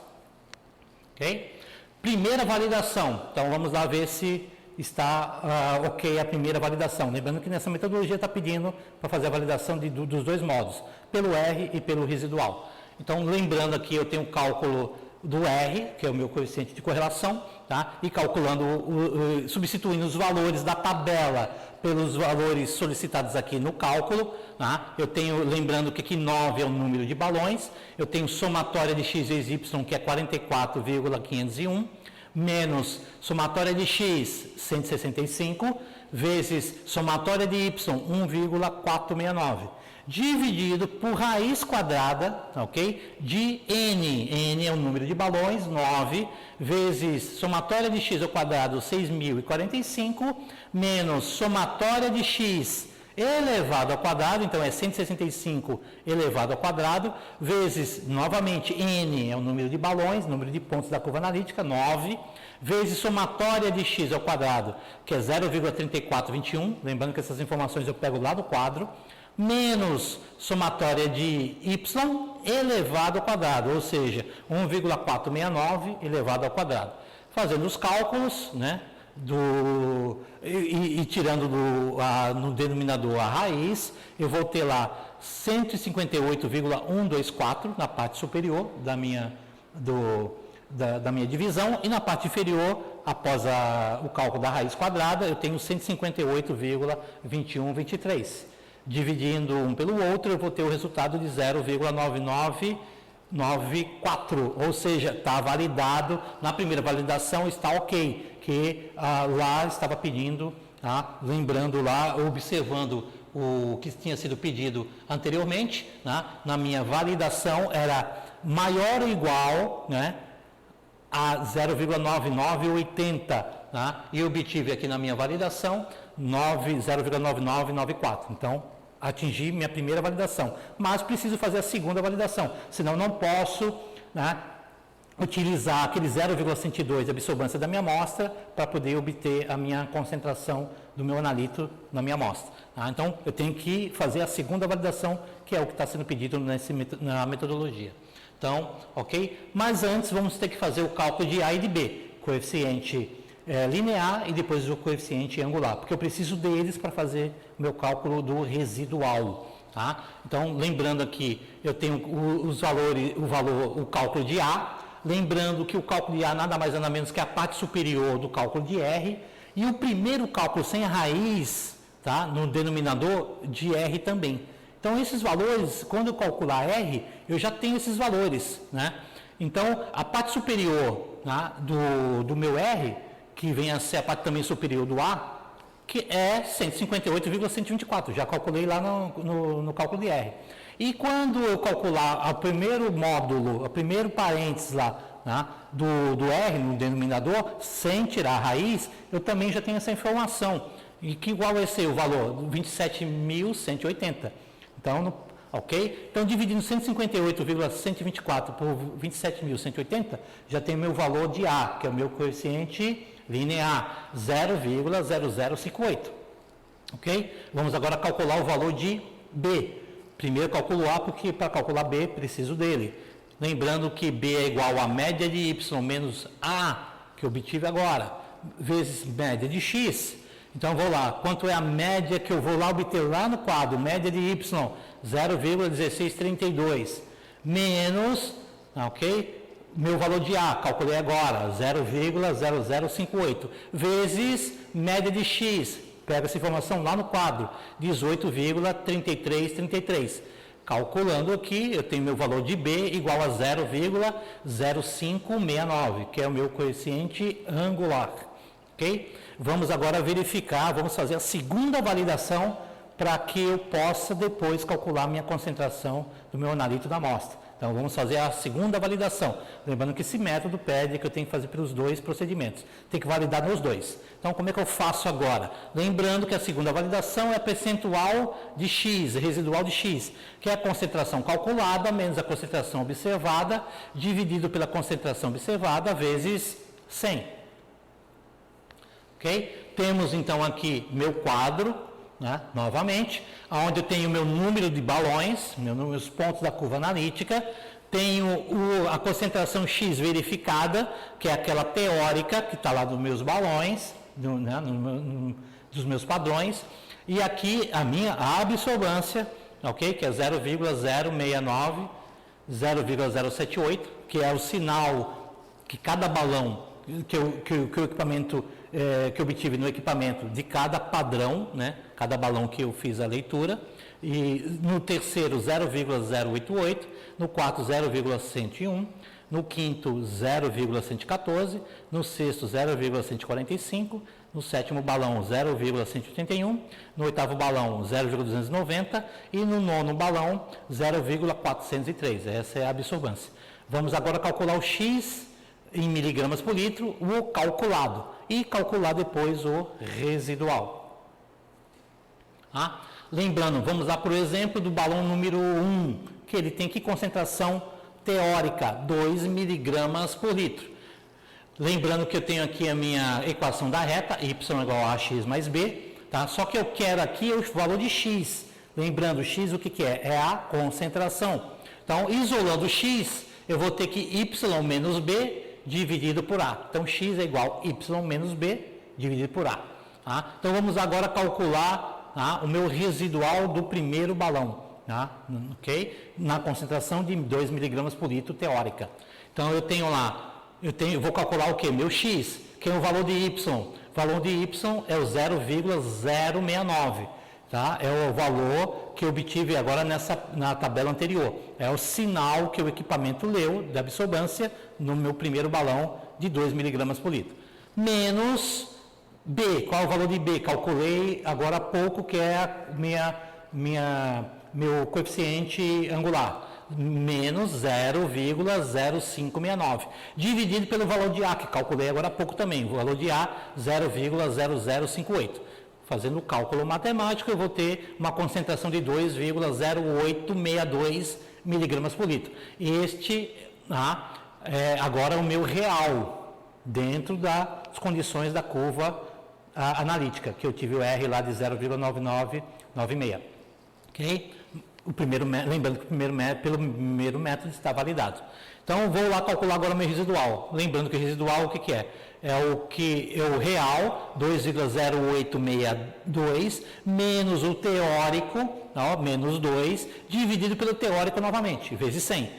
Ok? Primeira validação. Então vamos lá ver se está ok a primeira validação. Lembrando que nessa metodologia está pedindo para fazer a validação dos dois modos, pelo R e pelo residual. Então, lembrando aqui, eu tenho o cálculo do R, que é o meu coeficiente de correlação, tá? E calculando, substituindo os valores da tabela pelos valores solicitados aqui no cálculo, tá? Eu tenho, lembrando que aqui 9 é o número de balões, eu tenho somatória de x vezes y, que é 44,501, menos somatória de x, 165, vezes somatória de y, 1,469, dividido por raiz quadrada, ok? De n é o número de balões, 9, vezes somatória de x ao quadrado, 6.045, menos somatória de x elevado ao quadrado, então é 165 elevado ao quadrado, vezes, novamente, n é o número de balões, número de pontos da curva analítica, 9, vezes somatória de x ao quadrado, que é 0,3421, lembrando que essas informações eu pego lá do quadro, menos somatória de y elevado ao quadrado, ou seja, 1,469 elevado ao quadrado. Fazendo os cálculos, né, tirando no denominador a raiz, eu vou ter lá 158,124 na parte superior da minha divisão, e na parte inferior, após o cálculo da raiz quadrada, eu tenho 158,2123. Dividindo um pelo outro, eu vou ter o resultado de 0,9994, ou seja, está validado, na primeira validação está ok, que lá estava pedindo, tá? Lembrando lá, observando o que tinha sido pedido anteriormente, né? Na minha validação era maior ou igual, né, a 0,9980, tá? E obtive aqui na minha validação 0,9994. Então, atingi minha primeira validação, mas preciso fazer a segunda validação, senão não posso, né, utilizar aquele 0,102 de absorvância da minha amostra para poder obter a minha concentração do meu analito na minha amostra. Tá? Então, eu tenho que fazer a segunda validação, que é o que está sendo pedido na metodologia. Então, ok? Mas antes vamos ter que fazer o cálculo de A e de B, coeficiente linear e depois o coeficiente angular, porque eu preciso deles para fazer o meu cálculo do residual. Tá? Então, lembrando aqui, eu tenho o cálculo de A, lembrando que o cálculo de A nada mais nada menos que a parte superior do cálculo de R, e o primeiro cálculo sem a raiz, tá? No denominador de R também. Então, esses valores, quando eu calcular R, eu já tenho esses valores, né? Então, a parte superior, tá, do meu R, que vem a ser a parte também superior do A, que é 158,124, já calculei lá no cálculo de R. E quando eu calcular o primeiro módulo, o primeiro parênteses lá, né, do R no denominador, sem tirar a raiz, eu também já tenho essa informação. E que igual vai ser o valor? 27.180. Então, ok? Então, dividindo 158,124 por 27.180, já tem meu valor de A, que é o meu coeficiente linear, 0,0058. Ok? Vamos agora calcular o valor de B. Primeiro calculo A, porque para calcular B preciso dele. Lembrando que B é igual a média de Y menos A, que eu obtive agora, vezes média de X. Então, vou lá. Quanto é a média que eu vou lá obter lá no quadro? Média de Y, 0,1632. Menos, ok? Meu valor de A, calculei agora, 0,0058. Vezes média de X. Pega essa informação lá no quadro, 18,3333. Calculando aqui, eu tenho meu valor de B igual a 0,0569, que é o meu coeficiente angular. Ok? Vamos agora verificar, vamos fazer a segunda validação para que eu possa depois calcular a minha concentração do meu analito da amostra. Então, vamos fazer a segunda validação. Lembrando que esse método pede que eu tenho que fazer pelos dois procedimentos. Tem que validar nos dois. Então, como é que eu faço agora? Lembrando que a segunda validação é percentual de X, residual de X, que é a concentração calculada menos a concentração observada, dividido pela concentração observada vezes 100. Ok? Temos então aqui meu quadro, né, novamente, onde eu tenho meu número de balões, meus pontos da curva analítica, tenho a concentração X verificada, que é aquela teórica que está lá dos meus balões, dos meus padrões, e aqui a absorvância, ok? Que é 0,069, 0,078, que é o sinal que cada balão que o equipamento que eu obtive no equipamento de cada padrão, né? Cada balão que eu fiz a leitura, e no terceiro 0,088, no quarto 0,101, no quinto 0,114, no sexto 0,145, no sétimo balão 0,181, no oitavo balão 0,290 e no nono balão 0,403. Essa é a absorvância. Vamos agora calcular o X em miligramas por litro, o calculado, e calcular depois o residual. Lembrando, vamos lá por exemplo do balão número 1, que ele tem que concentração teórica, 2 miligramas por litro. Lembrando que eu tenho aqui a minha equação da reta, y igual a x mais b, tá? Só que eu quero aqui o valor de x. Lembrando, x o que é? É a concentração. Então, isolando o x, eu vou ter que y menos b dividido por a. Então, x é igual a y menos b dividido por a. Tá? Então, vamos agora calcular o meu residual do primeiro balão. Ok? Na concentração de 2 miligramas por litro teórica. Então, eu tenho lá, vou calcular o que? Meu x, que é o valor de y. O valor de y é o 0,069. Tá? É o valor que eu obtive agora na tabela anterior. É o sinal que o equipamento leu da absorvância no meu primeiro balão de 2 miligramas por litro. Menos B. Qual é o valor de B? Calculei agora há pouco, que é meu coeficiente angular. Menos 0,0569. Dividido pelo valor de A, que calculei agora há pouco também. O valor de A, 0,0058. Fazendo o cálculo matemático, eu vou ter uma concentração de 2,0862 miligramas por litro. Este é agora o meu real, dentro das condições da curva analítica, que eu tive o R lá de 0,9996. Ok? Lembrando que pelo primeiro método está validado. Então, eu vou lá calcular agora o meu residual. Lembrando que o residual, o que é? É o real, 2,0862, menos o teórico, menos 2, dividido pelo teórico novamente, vezes 100.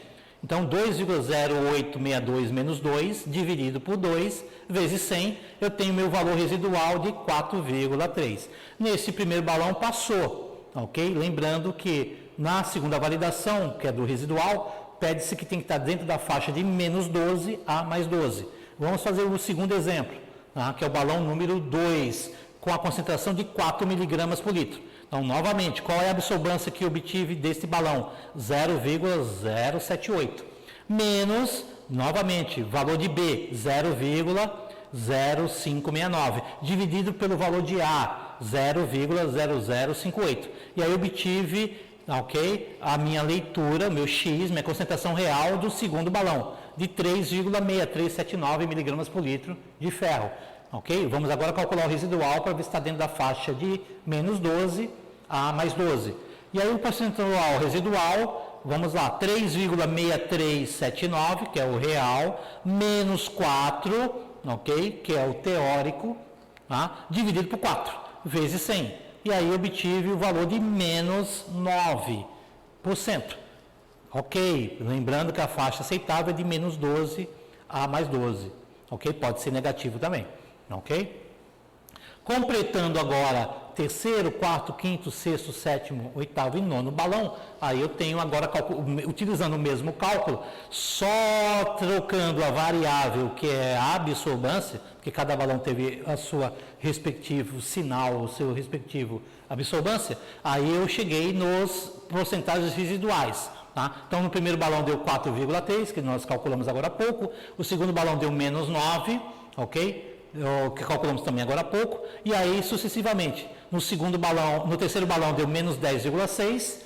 Então, 2,0862 menos 2, dividido por 2, vezes 100, eu tenho meu valor residual de 4,3. Nesse primeiro balão passou, ok? Lembrando que na segunda validação, que é do residual, pede-se que tem que estar dentro da faixa de menos 12 a mais 12. Vamos fazer o segundo exemplo, que é o balão número 2, com a concentração de 4 miligramas por litro. Então, novamente, qual é a absorvância que eu obtive deste balão? 0,078. Menos, novamente, valor de B, 0,0569. Dividido pelo valor de A, 0,0058. E aí eu obtive, ok, a minha leitura, meu X, minha concentração real do segundo balão, de 3,6379 miligramas por litro de ferro. Ok? Vamos agora calcular o residual para ver se está dentro da faixa de menos 12 a mais 12. E aí o percentual residual, vamos lá, 3,6379, que é o real, menos 4, ok? Que é o teórico, dividido por 4, vezes 100. E aí obtive o valor de menos 9%. Ok? Lembrando que a faixa aceitável é de menos 12 a mais 12. Ok? Pode ser negativo também. Ok? Completando agora terceiro, quarto, quinto, sexto, sétimo, oitavo e nono balão, aí eu tenho agora, utilizando o mesmo cálculo, só trocando a variável que é a absorvância, porque cada balão teve a sua respectivo sinal, o seu respectivo absorvância, aí eu cheguei nos porcentagens residuais. Então, no primeiro balão deu 4,3, que nós calculamos agora há pouco, o segundo balão deu menos 9, ok? Que calculamos também agora há pouco, e aí sucessivamente. No terceiro balão deu menos 10,6,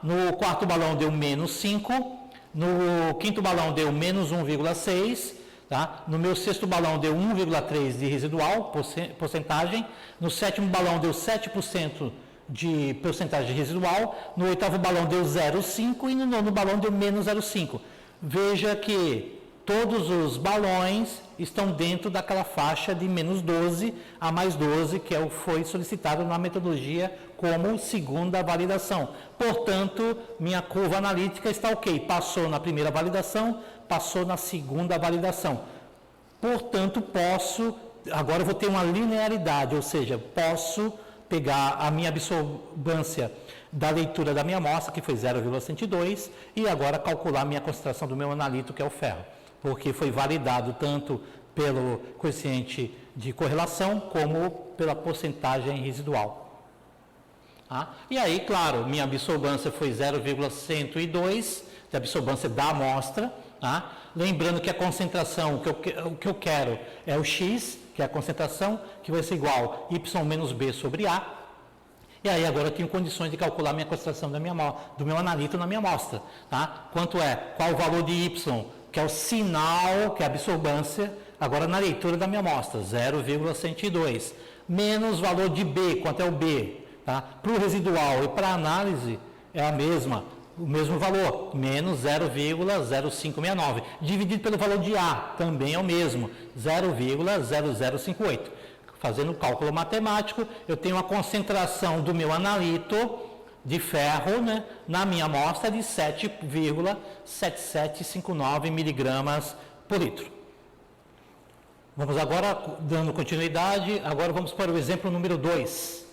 no quarto balão deu menos 5, no quinto balão deu menos 1,6, Tá? No meu sexto balão deu 1,3% de residual, porcentagem. No sétimo balão deu 7% de porcentagem residual. No oitavo balão deu 0,5% e no nono balão deu menos 0,5%. Veja que todos os balões estão dentro daquela faixa de menos 12 a mais 12, que foi solicitado na metodologia como segunda validação. Portanto, minha curva analítica está ok. Passou na primeira validação, passou na segunda validação. Portanto, agora eu vou ter uma linearidade, ou seja, posso pegar a minha absorbância da leitura da minha amostra, que foi 0,102, e agora calcular a minha concentração do meu analito, que é o ferro, porque foi validado tanto pelo coeficiente de correlação como pela porcentagem residual. E aí, claro, minha absorbância foi 0,102 de absorbância da amostra. Lembrando que a concentração, o que eu quero é o X, que é a concentração, que vai ser igual Y menos B sobre A. E aí agora eu tenho condições de calcular a minha concentração do meu analito na minha amostra. Quanto é? Qual o valor de Y, que é o sinal, que é a absorbância, agora na leitura da minha amostra, 0,102. Menos o valor de B, quanto é o B. Para o residual e para a análise é o mesmo valor, menos 0,0569. Dividido pelo valor de A, também é o mesmo, 0,0058. Fazendo o cálculo matemático, eu tenho a concentração do meu analito de ferro, na minha amostra de 7,7759 miligramas por litro. Vamos agora, dando continuidade, agora vamos para o exemplo número 2.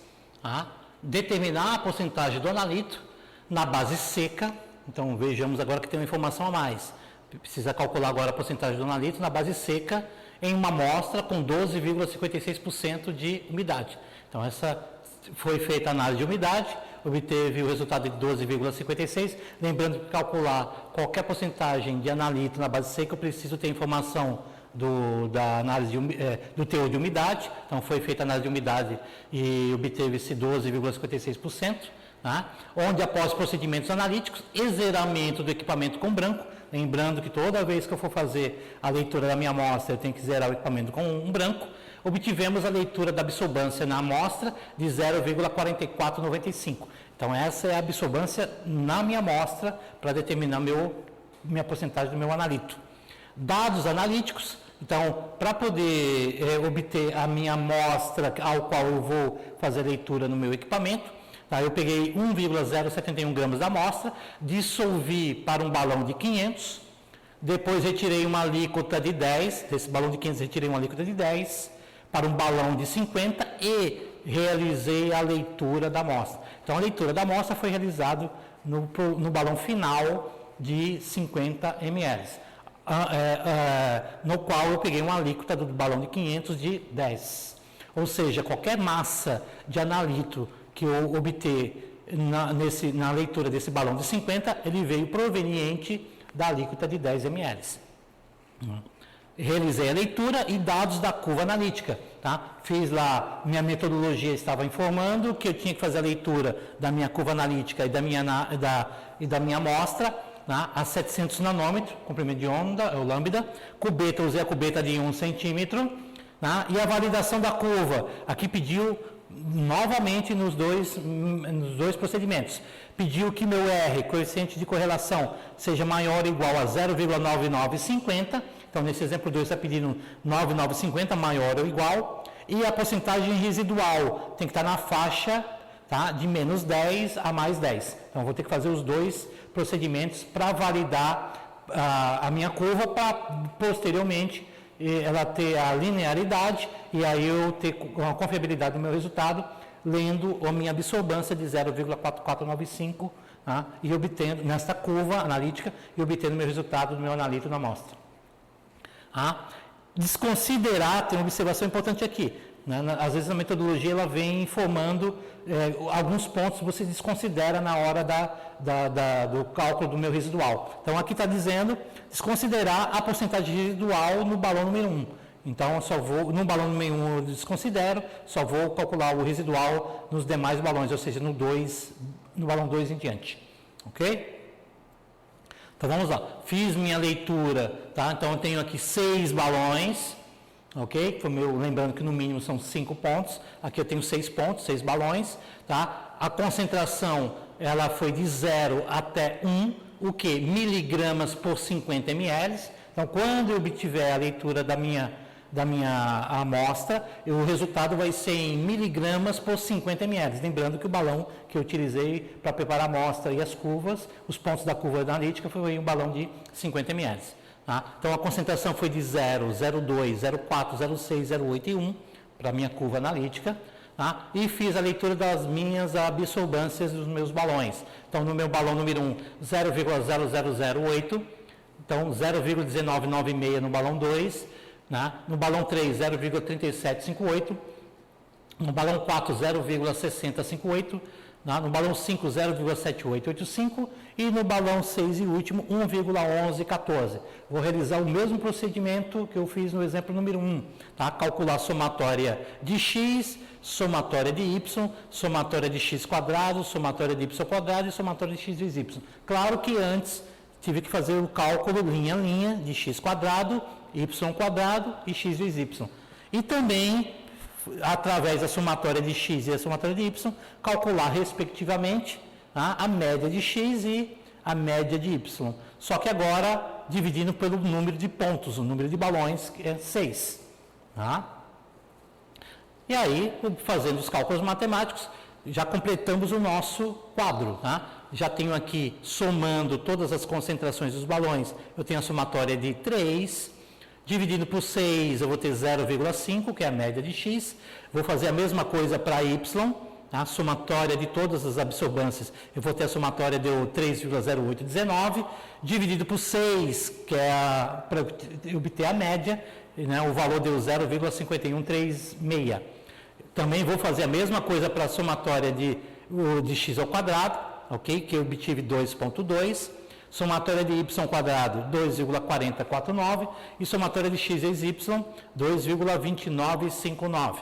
Determinar a porcentagem do analito na base seca. Então, vejamos agora que tem uma informação a mais. Precisa calcular agora a porcentagem do analito na base seca em uma amostra com 12,56% de umidade. Então, essa foi feita a análise de umidade, obteve o resultado de 12,56%. Lembrando que calcular qualquer porcentagem de analito na base seca, eu preciso ter informação da análise do teor de umidade. Então, foi feita a análise de umidade e obteve-se 12,56%. Onde após procedimentos analíticos, zeramento do equipamento com branco, lembrando que toda vez que eu for fazer a leitura da minha amostra, eu tenho que zerar o equipamento com um branco, obtivemos a leitura da absorbância na amostra de 0,4495. Então essa é a absorbância na minha amostra para determinar minha porcentagem do meu analito. Dados analíticos, então para poder obter a minha amostra ao qual eu vou fazer a leitura no meu equipamento, eu peguei 1,071 gramas da amostra, dissolvi para um balão de 500, depois retirei uma alíquota de 10, desse balão de 500 retirei uma alíquota de 10, para um balão de 50 e realizei a leitura da amostra. Então a leitura da amostra foi realizada no balão final de 50 ml, no qual eu peguei uma alíquota do balão de 500 de 10. Ou seja, qualquer massa de analito que eu obter na leitura desse balão de 50, ele veio proveniente da alíquota de 10 ml. Realizei a leitura e dados da curva analítica. Fiz lá, minha metodologia estava informando que eu tinha que fazer a leitura da minha curva analítica e da minha amostra, a 700 nanômetros, comprimento de onda, o lambda. Cubeta, usei a cubeta de 1 centímetro. E a validação da curva, aqui pediu novamente nos dois procedimentos. Pediu que meu R, coeficiente de correlação, seja maior ou igual a 0,9950. Então, nesse exemplo 2, está pedindo 9950, maior ou igual. E a porcentagem residual tem que estar na faixa de menos 10 a mais 10. Então, vou ter que fazer os dois procedimentos para validar a minha curva, para posteriormente ela ter a linearidade e aí eu ter a confiabilidade do meu resultado, lendo a minha absorbância de 0,4495 e obtendo, nesta curva analítica, e obtendo meu resultado do meu analito na amostra. Desconsiderar, tem uma observação importante aqui, às vezes a metodologia ela vem informando alguns pontos que você desconsidera na hora do cálculo do meu residual. Então aqui está dizendo desconsiderar a porcentagem residual no balão número 1. Então no balão número 1 eu desconsidero, só vou calcular o residual nos demais balões, ou seja, no balão 2 em diante. Ok? Então vamos lá, fiz minha leitura, tá? Então eu tenho aqui 6 balões, ok? Lembrando que no mínimo são 5 pontos, aqui eu tenho 6 pontos, 6 balões, tá? A concentração, ela foi de 0 até 1, o que? Miligramas por 50 ml. Então quando eu obtiver a leitura da minha amostra, o resultado vai ser em miligramas por 50 ml. Lembrando que o balão que eu utilizei para preparar a amostra e as curvas, os pontos da curva analítica, foi um balão de 50 ml. Tá? Então a concentração foi de 0, 0,2, 0,4, 0,6, 0,8 e 1 para a minha curva analítica. Tá? E fiz a leitura das minhas absorvâncias dos meus balões. Então no meu balão número 1, 0,0008, então 0,1996 no balão 2, né? No balão 3, 0,3758, no balão 4, 0,6058, né? No balão 5, 0,7885 e no balão 6 e último, 1,1114. Vou realizar o mesmo procedimento que eu fiz no exemplo número 1, tá? Calcular a somatória de x, somatória de y, somatória de x quadrado, somatória de y quadrado e somatória de x vezes y. Claro que antes tive que fazer o cálculo linha a linha de x quadrado, y quadrado e x vezes y. E também, através da somatória de x e a somatória de y, calcular respectivamente, tá, a média de x e a média de y. Só que agora dividindo pelo número de pontos, o número de balões, que é 6. Tá? E aí, fazendo os cálculos matemáticos, já completamos o nosso quadro. Tá? Já tenho aqui, somando todas as concentrações dos balões, eu tenho a somatória de 3, dividido por 6, eu vou ter 0,5, que é a média de x. Vou fazer a mesma coisa para y, a somatória de todas as absorvâncias, eu vou ter a somatória de 3,0819, dividido por 6, que é para obter a média, né, o valor deu 0,5136. Também vou fazer a mesma coisa para a somatória de x ao quadrado, ok? Que eu obtive 2,2. Somatória de y quadrado, 2,4049. E somatória de x vezes y, 2,2959.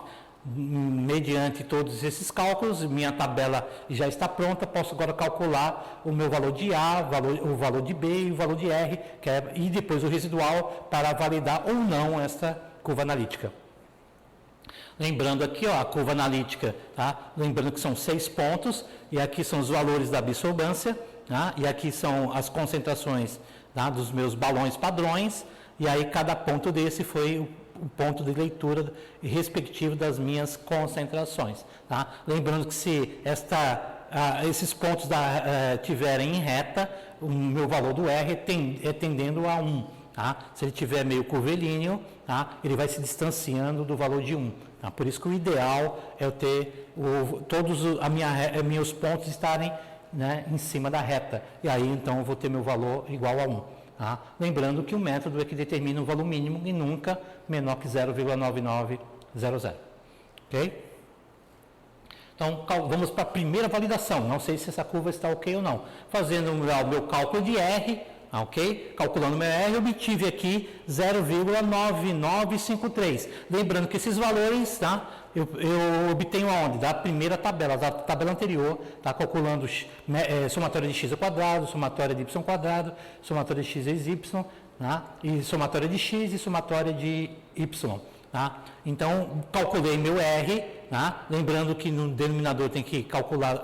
Mediante todos esses cálculos, minha tabela já está pronta. Posso agora calcular o meu valor de A, o valor de B e o valor de R, e depois o residual para validar ou não esta curva analítica. Lembrando aqui, ó, a curva analítica, tá? Lembrando que são 6 pontos, e aqui são os valores da absorvância, tá? E aqui são as concentrações, tá, dos meus balões padrões, e aí cada ponto desse foi o ponto de leitura respectivo das minhas concentrações. Tá? Lembrando que se esses pontos tiverem em reta, o meu valor do R é tendendo a 1. Tá? Se ele tiver meio curvilíneo, tá, ele vai se distanciando do valor de 1. Tá? Por isso que o ideal é eu ter todos meus pontos estarem, né, em cima da reta. E aí, então, eu vou ter meu valor igual a 1. Tá? Lembrando que o método é que determina o valor mínimo e nunca menor que 0,9900. Ok? Então, vamos para a primeira validação. Não sei se essa curva está ok ou não. Fazendo o meu cálculo de R, ok? Calculando o meu R, eu obtive aqui 0,9953. Lembrando que esses valores, tá, eu obtenho aonde? Da primeira tabela, da tabela anterior, tá, calculando somatória de x ao quadrado, somatória de y ao quadrado, somatória de x vezes y, tá, e somatória de x e somatória de y. Tá? Então, calculei meu R, tá? Lembrando que no denominador tem que calcular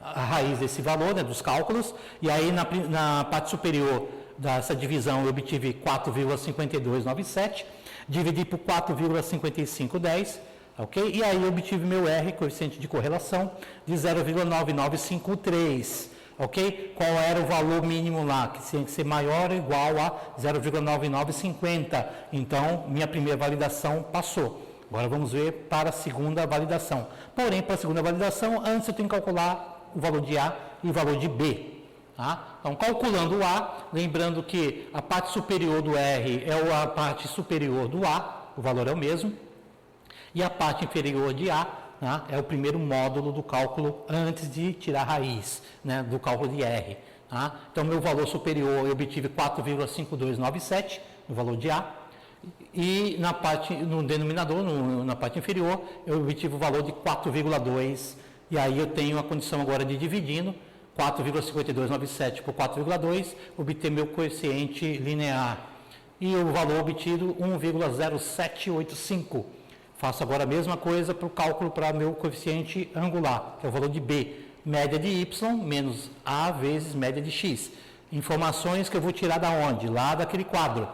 a raiz desse valor, né, dos cálculos, e aí na parte superior dessa divisão eu obtive 4,5297, dividi por 4,5510, ok? E aí eu obtive meu R, coeficiente de correlação, de 0,9953, ok? Qual era o valor mínimo lá? Que tinha que ser maior ou igual a 0,9950. Então, minha primeira validação passou. Agora vamos ver para a segunda validação. Porém, para a segunda validação, antes eu tenho que calcular o valor de A e o valor de B. Tá? Então, calculando o A, lembrando que a parte superior do R é a parte superior do A, o valor é o mesmo, e a parte inferior de A, tá, é o primeiro módulo do cálculo antes de tirar a raiz, né, do cálculo de R. Tá? Então, meu valor superior eu obtive 4,5297, o valor de A, e no denominador, na parte inferior, eu obtive o valor de 4,2, e aí eu tenho a condição agora de dividindo, 4,5297 por 4,2, obter meu coeficiente linear. E o valor obtido, 1,0785. Faço agora a mesma coisa para o cálculo para meu coeficiente angular, que é o valor de B. Média de Y menos A vezes média de X. Informações que eu vou tirar da onde? Lá daquele quadro,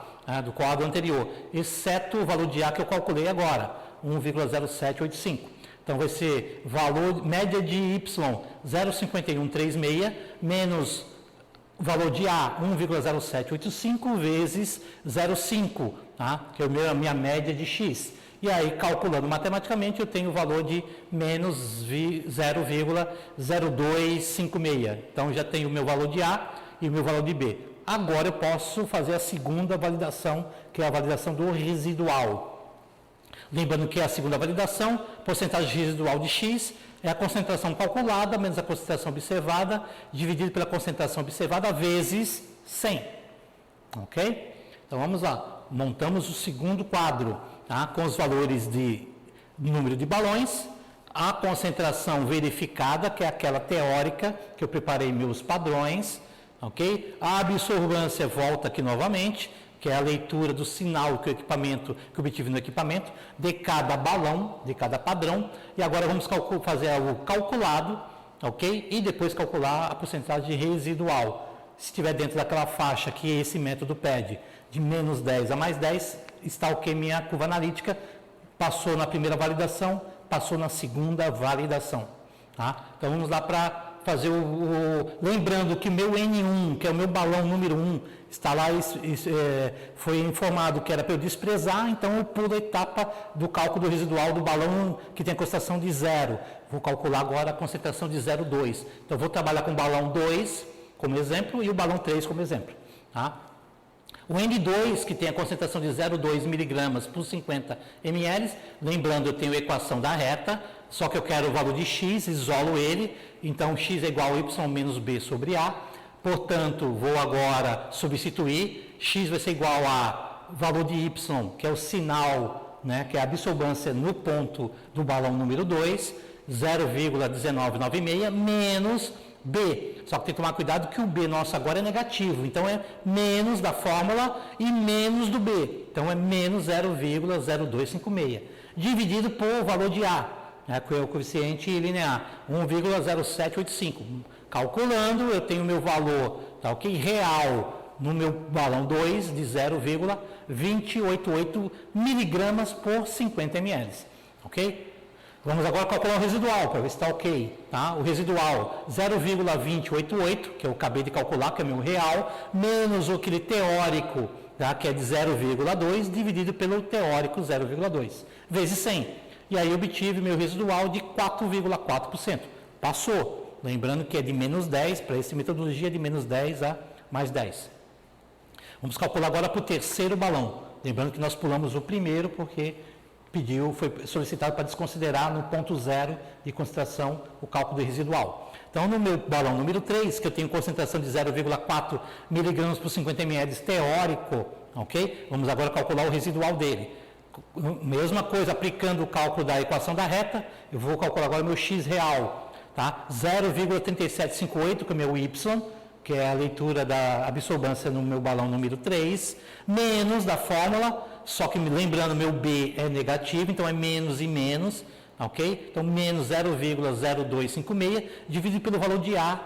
do quadro anterior. Exceto o valor de A que eu calculei agora, 1,0785. Então, vai ser valor, média de Y, 0,5136, menos valor de A, 1,0785, vezes 0,5, tá? Que é a minha média de X. E aí, calculando matematicamente, eu tenho o valor de menos 0,0256. Então, já tenho o meu valor de A e o meu valor de B. Agora, eu posso fazer a segunda validação, que é a validação do residual. Lembrando que a segunda validação, porcentagem residual de X, é a concentração calculada menos a concentração observada, dividido pela concentração observada, vezes 100. Ok? Então, vamos lá. Montamos o segundo quadro, tá? Com os valores de número de balões, a concentração verificada, que é aquela teórica, que eu preparei meus padrões, ok? A absorvância volta aqui novamente, que é a leitura do sinal que eu obtive no equipamento, de cada balão, de cada padrão, e agora vamos fazer o calculado, ok? E depois calcular a porcentagem residual. Se estiver dentro daquela faixa que esse método pede, de menos 10 a mais 10, está ok minha curva analítica, passou na primeira validação, passou na segunda validação. Tá? Então vamos lá para fazer lembrando que o meu N1, que é o meu balão número 1, está lá, foi informado que era para eu desprezar, então eu pulo a etapa do cálculo residual do balão que tem a concentração de 0. Vou calcular agora a concentração de 0,2. Então vou trabalhar com o balão 2 como exemplo e o balão 3 como exemplo. Tá? O N2, que tem a concentração de 0,2 miligramas por 50 ml, lembrando, eu tenho a equação da reta, só que eu quero o valor de X, isolo ele, então X é igual a Y menos B sobre A, portanto, vou agora substituir, X vai ser igual a valor de Y, que é o sinal, né, que é a absorvância no ponto do balão número 2, 0,1996, menos B. Só que tem que tomar cuidado que o B nosso agora é negativo, então é menos da fórmula e menos do B. Então é menos 0,0256, dividido por valor de A, né, que é o coeficiente linear, 1,0785. Calculando, eu tenho o meu valor, tá, ok? Real no meu balão 2 de 0,288 miligramas por 50 ml, ok? Vamos agora calcular o residual, para ver se está ok. Tá? O residual 0,2088, que eu acabei de calcular, que é o meu real, menos aquele teórico, tá? Que é de 0,2, dividido pelo teórico 0,2, vezes 100. E aí eu obtive meu residual de 4,4%. Passou. Lembrando que é de menos 10, para essa metodologia de menos 10 a mais 10. Vamos calcular agora para o terceiro balão. Lembrando que nós pulamos o primeiro, porque foi solicitado para desconsiderar no ponto 0 de concentração o cálculo do residual. Então, no meu balão número 3, que eu tenho concentração de 0,4 miligramas por 50 ml teórico, ok? Vamos agora calcular o residual dele. Mesma coisa, aplicando o cálculo da equação da reta, eu vou calcular agora o meu X real, tá? 0,3758, que é o meu Y, que é a leitura da absorvância no meu balão número 3, menos da fórmula, só que lembrando, meu B é negativo, então é menos e menos, ok? Então, menos 0,0256, dividido pelo valor de A,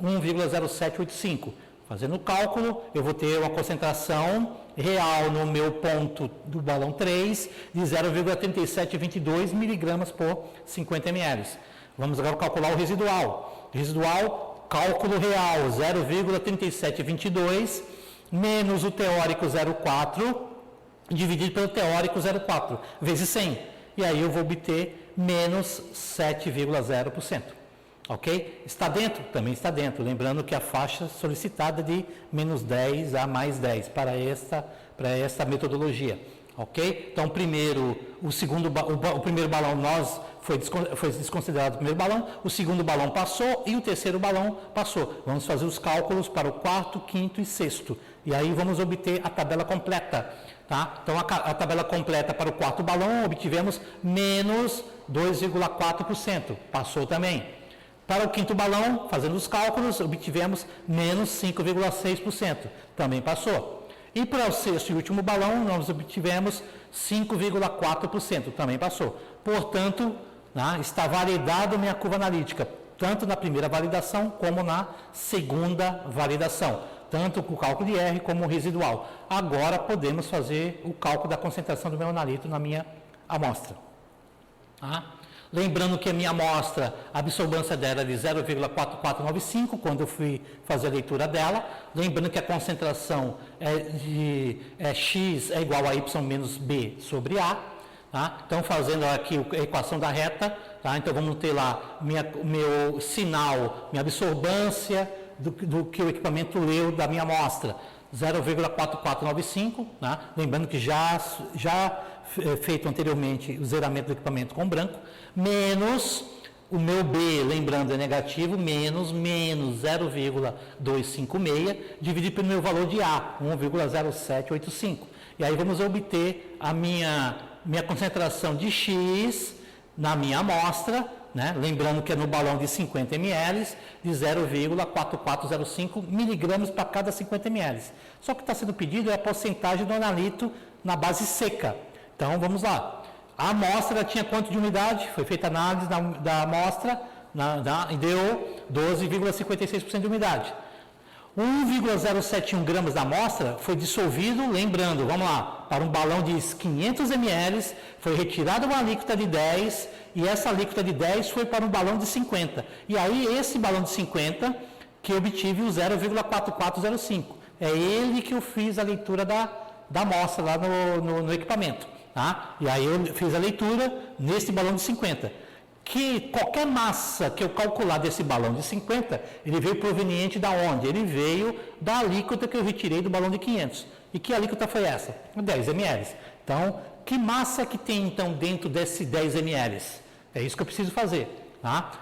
1,0785. Fazendo o cálculo, eu vou ter uma concentração real no meu ponto do balão 3 de 0,3722 miligramas por 50 ml. Vamos agora calcular o residual. Residual, cálculo real, 0,3722 menos o teórico 0,4 dividido pelo teórico 0,4 vezes 100. E aí eu vou obter menos 7,0%. Ok? Está dentro? Também está dentro. Lembrando que a faixa solicitada é de menos 10 a mais 10 para esta metodologia. Ok? Então, primeiro, o primeiro balão foi desconsiderado o primeiro balão, o segundo balão passou e o terceiro balão passou. Vamos fazer os cálculos para o quarto, quinto e sexto. E aí vamos obter a tabela completa. Tá? Então, a tabela completa para o quarto balão, obtivemos menos 2,4%. Passou também. Para o quinto balão, fazendo os cálculos, obtivemos menos 5,6%, também passou. E para o sexto e último balão, nós obtivemos 5,4%, também passou. Portanto, está validada minha curva analítica, tanto na primeira validação como na segunda validação, tanto com o cálculo de R como o residual. Agora podemos fazer o cálculo da concentração do meu analito na minha amostra. Lembrando que a minha amostra, a absorvância dela é de 0,4495, quando eu fui fazer a leitura dela. Lembrando que a concentração X é igual a Y menos B sobre A. Então, fazendo aqui a equação da reta, então vamos ter lá meu sinal, minha absorvância do que o equipamento leu da minha amostra, 0,4495, lembrando que já feito anteriormente o zeramento do equipamento com branco, menos o meu B, lembrando, é negativo, menos 0,256, dividido pelo meu valor de A, 1,0785. E aí vamos obter a minha concentração de X na minha amostra, lembrando que é no balão de 50 ml, de 0,4405 miligramas para cada 50 ml. Só que está sendo pedido é a porcentagem do analito na base seca. Então, vamos lá. A amostra tinha quanto de umidade? Foi feita a análise da amostra e deu 12,56% de umidade. 1,071 gramas da amostra foi dissolvido, lembrando, vamos lá, para um balão de 500 ml, foi retirada uma alíquota de 10 e essa alíquota de 10 foi para um balão de 50. E aí, esse balão de 50 que eu obtive o 0,4405. É ele que eu fiz a leitura da amostra lá no equipamento. E aí eu fiz a leitura nesse balão de 50. Que qualquer massa que eu calcular desse balão de 50, ele veio proveniente da onde? Ele veio da alíquota que eu retirei do balão de 500. E que alíquota foi essa? 10 ml. Então, que massa que tem então dentro desse 10 ml? É isso que eu preciso fazer.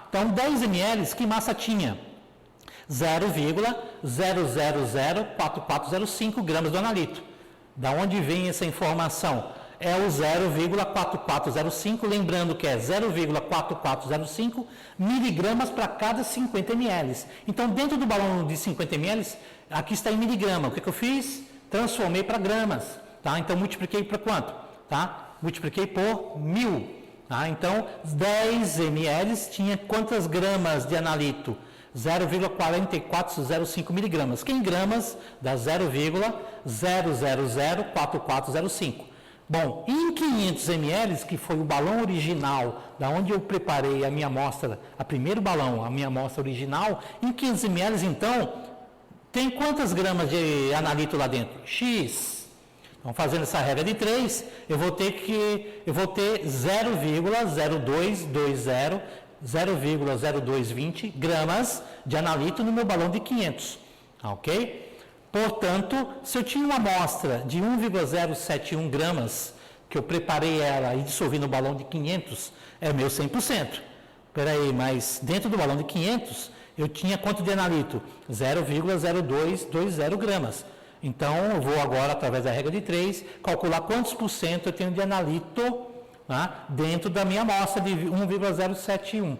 Então, 10 ml, que massa tinha? 0,0004405 gramas do analito. Da onde vem essa informação? É o 0,4405, lembrando que é 0,4405 miligramas para cada 50 ml. Então, dentro do balão de 50 ml, aqui está em miligrama. O que eu fiz? Transformei para gramas. Então, multipliquei para quanto? Multipliquei por 1000. Então, 10 ml tinha quantas gramas de analito? 0,4405 miligramas, que em gramas dá 0,0004405. Bom, em 500 ml, que foi o balão original, da onde eu preparei a minha amostra, a primeiro balão, a minha amostra original, em 500 ml, então, tem quantas gramas de analito lá dentro? X. Então, fazendo essa regra de 3, eu vou ter 0,0220 gramas de analito no meu balão de 500, ok? Portanto, se eu tinha uma amostra de 1,071 gramas, que eu preparei ela e dissolvi no balão de 500, é meu 100%. Espera aí, mas dentro do balão de 500, eu tinha quanto de analito? 0,0220 gramas. Então, eu vou agora, através da regra de 3, calcular quantos por cento eu tenho de analito dentro da minha amostra de 1,071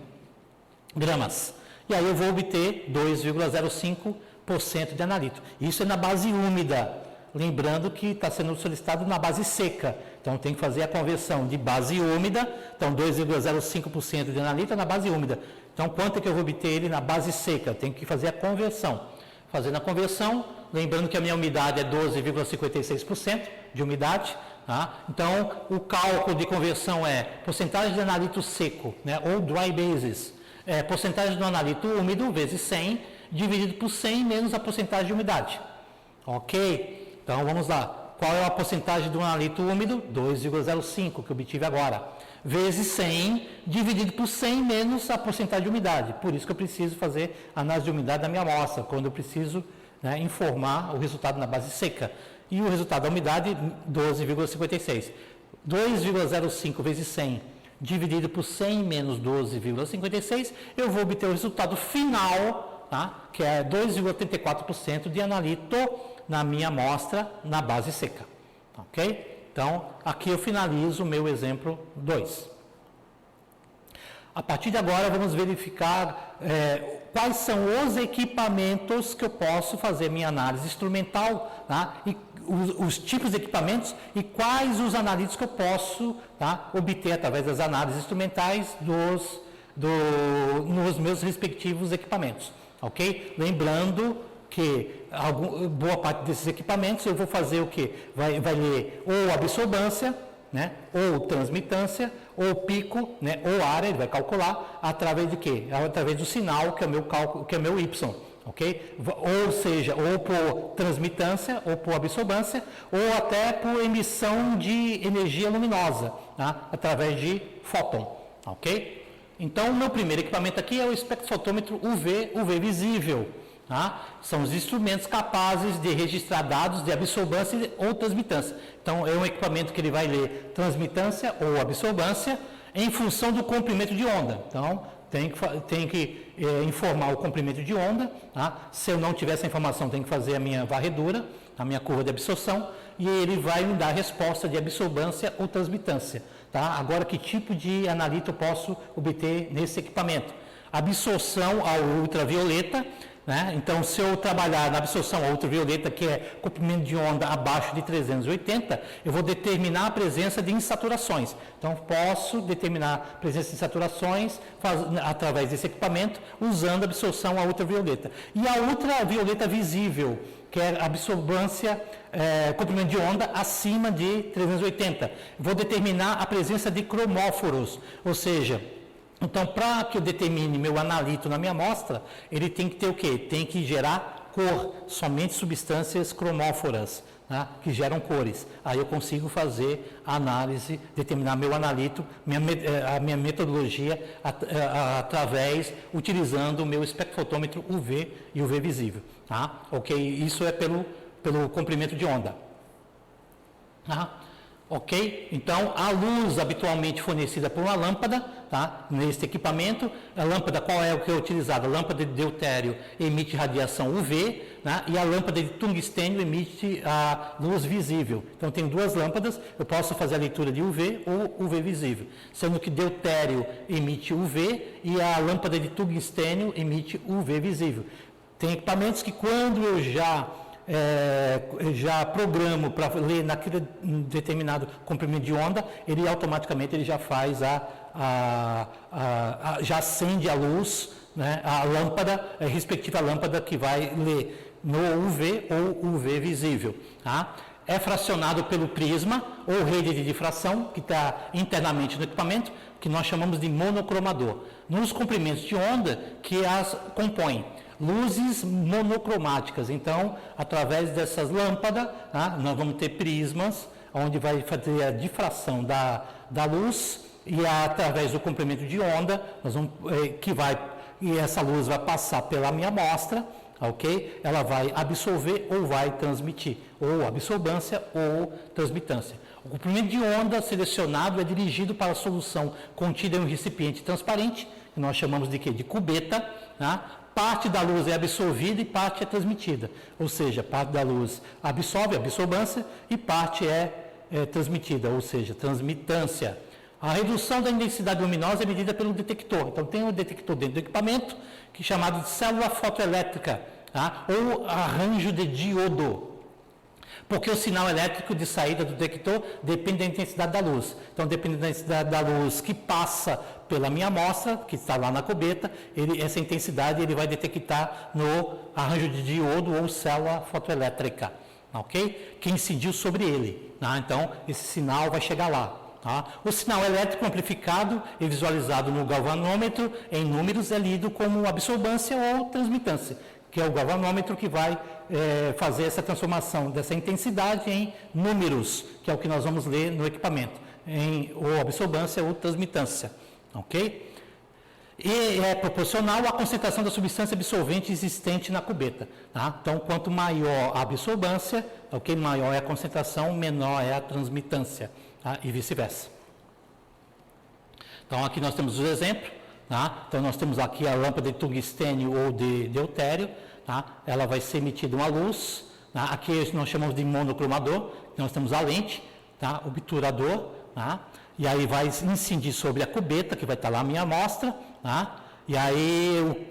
gramas. E aí eu vou obter 2,05% de analito. Isso é na base úmida. Lembrando que está sendo solicitado na base seca. Então, tem que fazer a conversão de base úmida. Então, 2,05% de analito é na base úmida. Então, quanto é que eu vou obter ele na base seca? Tem que fazer a conversão. Fazendo a conversão, lembrando que a minha umidade é 12,56% de umidade. Então, o cálculo de conversão é porcentagem de analito seco, ou dry basis. Porcentagem do analito úmido vezes 100, dividido por 100 menos a porcentagem de umidade. Ok? Então, vamos lá. Qual é a porcentagem do analito úmido? 2,05, que eu obtive agora. Vezes 100, dividido por 100 menos a porcentagem de umidade. Por isso que eu preciso fazer a análise de umidade da minha amostra, quando eu preciso informar o resultado na base seca. E o resultado da umidade, 12,56. 2,05 vezes 100, dividido por 100 menos 12,56, eu vou obter o resultado final, que é 2,84% de analito na minha amostra na base seca. Ok? Então, aqui eu finalizo o meu exemplo 2. A partir de agora, vamos verificar quais são os equipamentos que eu posso fazer minha análise instrumental, tá? E os tipos de equipamentos e quais os analíticos que eu posso, tá, obter através das análises instrumentais nos meus respectivos equipamentos, ok? Lembrando que boa parte desses equipamentos eu vou fazer o quê? Vai ler ou absorbância, né, ou transmitância, ou pico, né, ou área, ele vai calcular através de quê? Através do sinal, que é o meu cálculo, que é o meu Y, ok? Ou seja, ou por transmitância, ou por absorbância, ou até por emissão de energia luminosa, tá? Através de fóton, ok? Então, o meu primeiro equipamento aqui é o espectrofotômetro UV visível. Tá? São os instrumentos capazes de registrar dados de absorbância ou transmitância. Então, é um equipamento que ele vai ler transmitância ou absorbância em função do comprimento de onda. Então, tem que informar o comprimento de onda. Tá? Se eu não tiver essa informação, tem que fazer a minha varredura, a minha curva de absorção, e ele vai me dar a resposta de absorbância ou transmitância. Tá? Agora, que tipo de analito eu posso obter nesse equipamento? Absorção ao ultravioleta. Né? Então, se eu trabalhar na absorção ultravioleta, que é comprimento de onda abaixo de 380, eu vou determinar a presença de insaturações. Então, posso determinar a presença de insaturações através desse equipamento, usando a absorção ultravioleta. E a ultravioleta visível, que é a absorbância, comprimento de onda acima de 380. Vou determinar a presença de cromóforos, ou seja, então, para que eu determine meu analito na minha amostra, ele tem que ter o quê? Tem que gerar cor, somente substâncias cromóforas, né, que geram cores. Aí eu consigo fazer a análise, determinar meu analito, a minha metodologia, utilizando o meu espectrofotômetro UV e UV visível. Tá? Ok? Isso é pelo comprimento de onda. Tá? Ok? Então, a luz habitualmente fornecida por uma lâmpada, tá? Neste equipamento, a lâmpada, qual é o que é utilizado? A lâmpada de deutério emite radiação UV, né? E a lâmpada de tungstênio emite a luz visível. Então, tem duas lâmpadas, eu posso fazer a leitura de UV ou UV visível, sendo que deutério emite UV e a lâmpada de tungstênio emite UV visível. Tem equipamentos que quando eu já programo para ler naquele determinado comprimento de onda, ele automaticamente já faz já acende a luz, né, a lâmpada, a respectiva lâmpada que vai ler no UV ou UV visível. Tá? É fracionado pelo prisma ou rede de difração, que está internamente no equipamento, que nós chamamos de monocromador. Nos comprimentos de onda que as compõem. Luzes monocromáticas, então, através dessas lâmpadas, tá, nós vamos ter prismas, onde vai fazer a difração da luz, e através do comprimento de onda, nós vamos, e essa luz vai passar pela minha amostra, ok? Ela vai absorver ou vai transmitir, ou absorbância ou transmitância. O comprimento de onda selecionado é dirigido para a solução contida em um recipiente transparente, que nós chamamos de quê? De cubeta, tá? Parte da luz é absorvida e parte é transmitida, ou seja, parte da luz absorve, absorbância, e parte é transmitida, ou seja, transmitância. A redução da intensidade luminosa é medida pelo detector. Então, tem um detector dentro do equipamento, que é chamado de célula fotoelétrica, tá? Ou arranjo de diodo. Porque o sinal elétrico de saída do detector depende da intensidade da luz. Então, depende da intensidade da luz que passa pela minha amostra, que está lá na cubeta, essa intensidade ele vai detectar no arranjo de diodo ou célula fotoelétrica, ok? Que incidiu sobre ele. Tá? Então, esse sinal vai chegar lá. Tá? O sinal elétrico amplificado e visualizado no galvanômetro em números é lido como absorbância ou transmitância, que é o galvanômetro que vai fazer essa transformação dessa intensidade em números, que é o que nós vamos ler no equipamento, ou absorbância ou transmitância, ok? E é proporcional à concentração da substância absorvente existente na cubeta. Tá? Então, quanto maior a absorbância, ok, maior é a concentração, menor é a transmitância, tá? E vice-versa. Então, aqui nós temos os exemplos. Tá? Então, nós temos aqui a lâmpada de tungstênio ou de deutério. Tá? Ela vai ser emitida uma luz. Tá? Aqui nós chamamos de monocromador. Nós temos a lente, tá? Obturador. Tá? E aí vai incidir sobre a cubeta, que vai estar lá a minha amostra, tá? E aí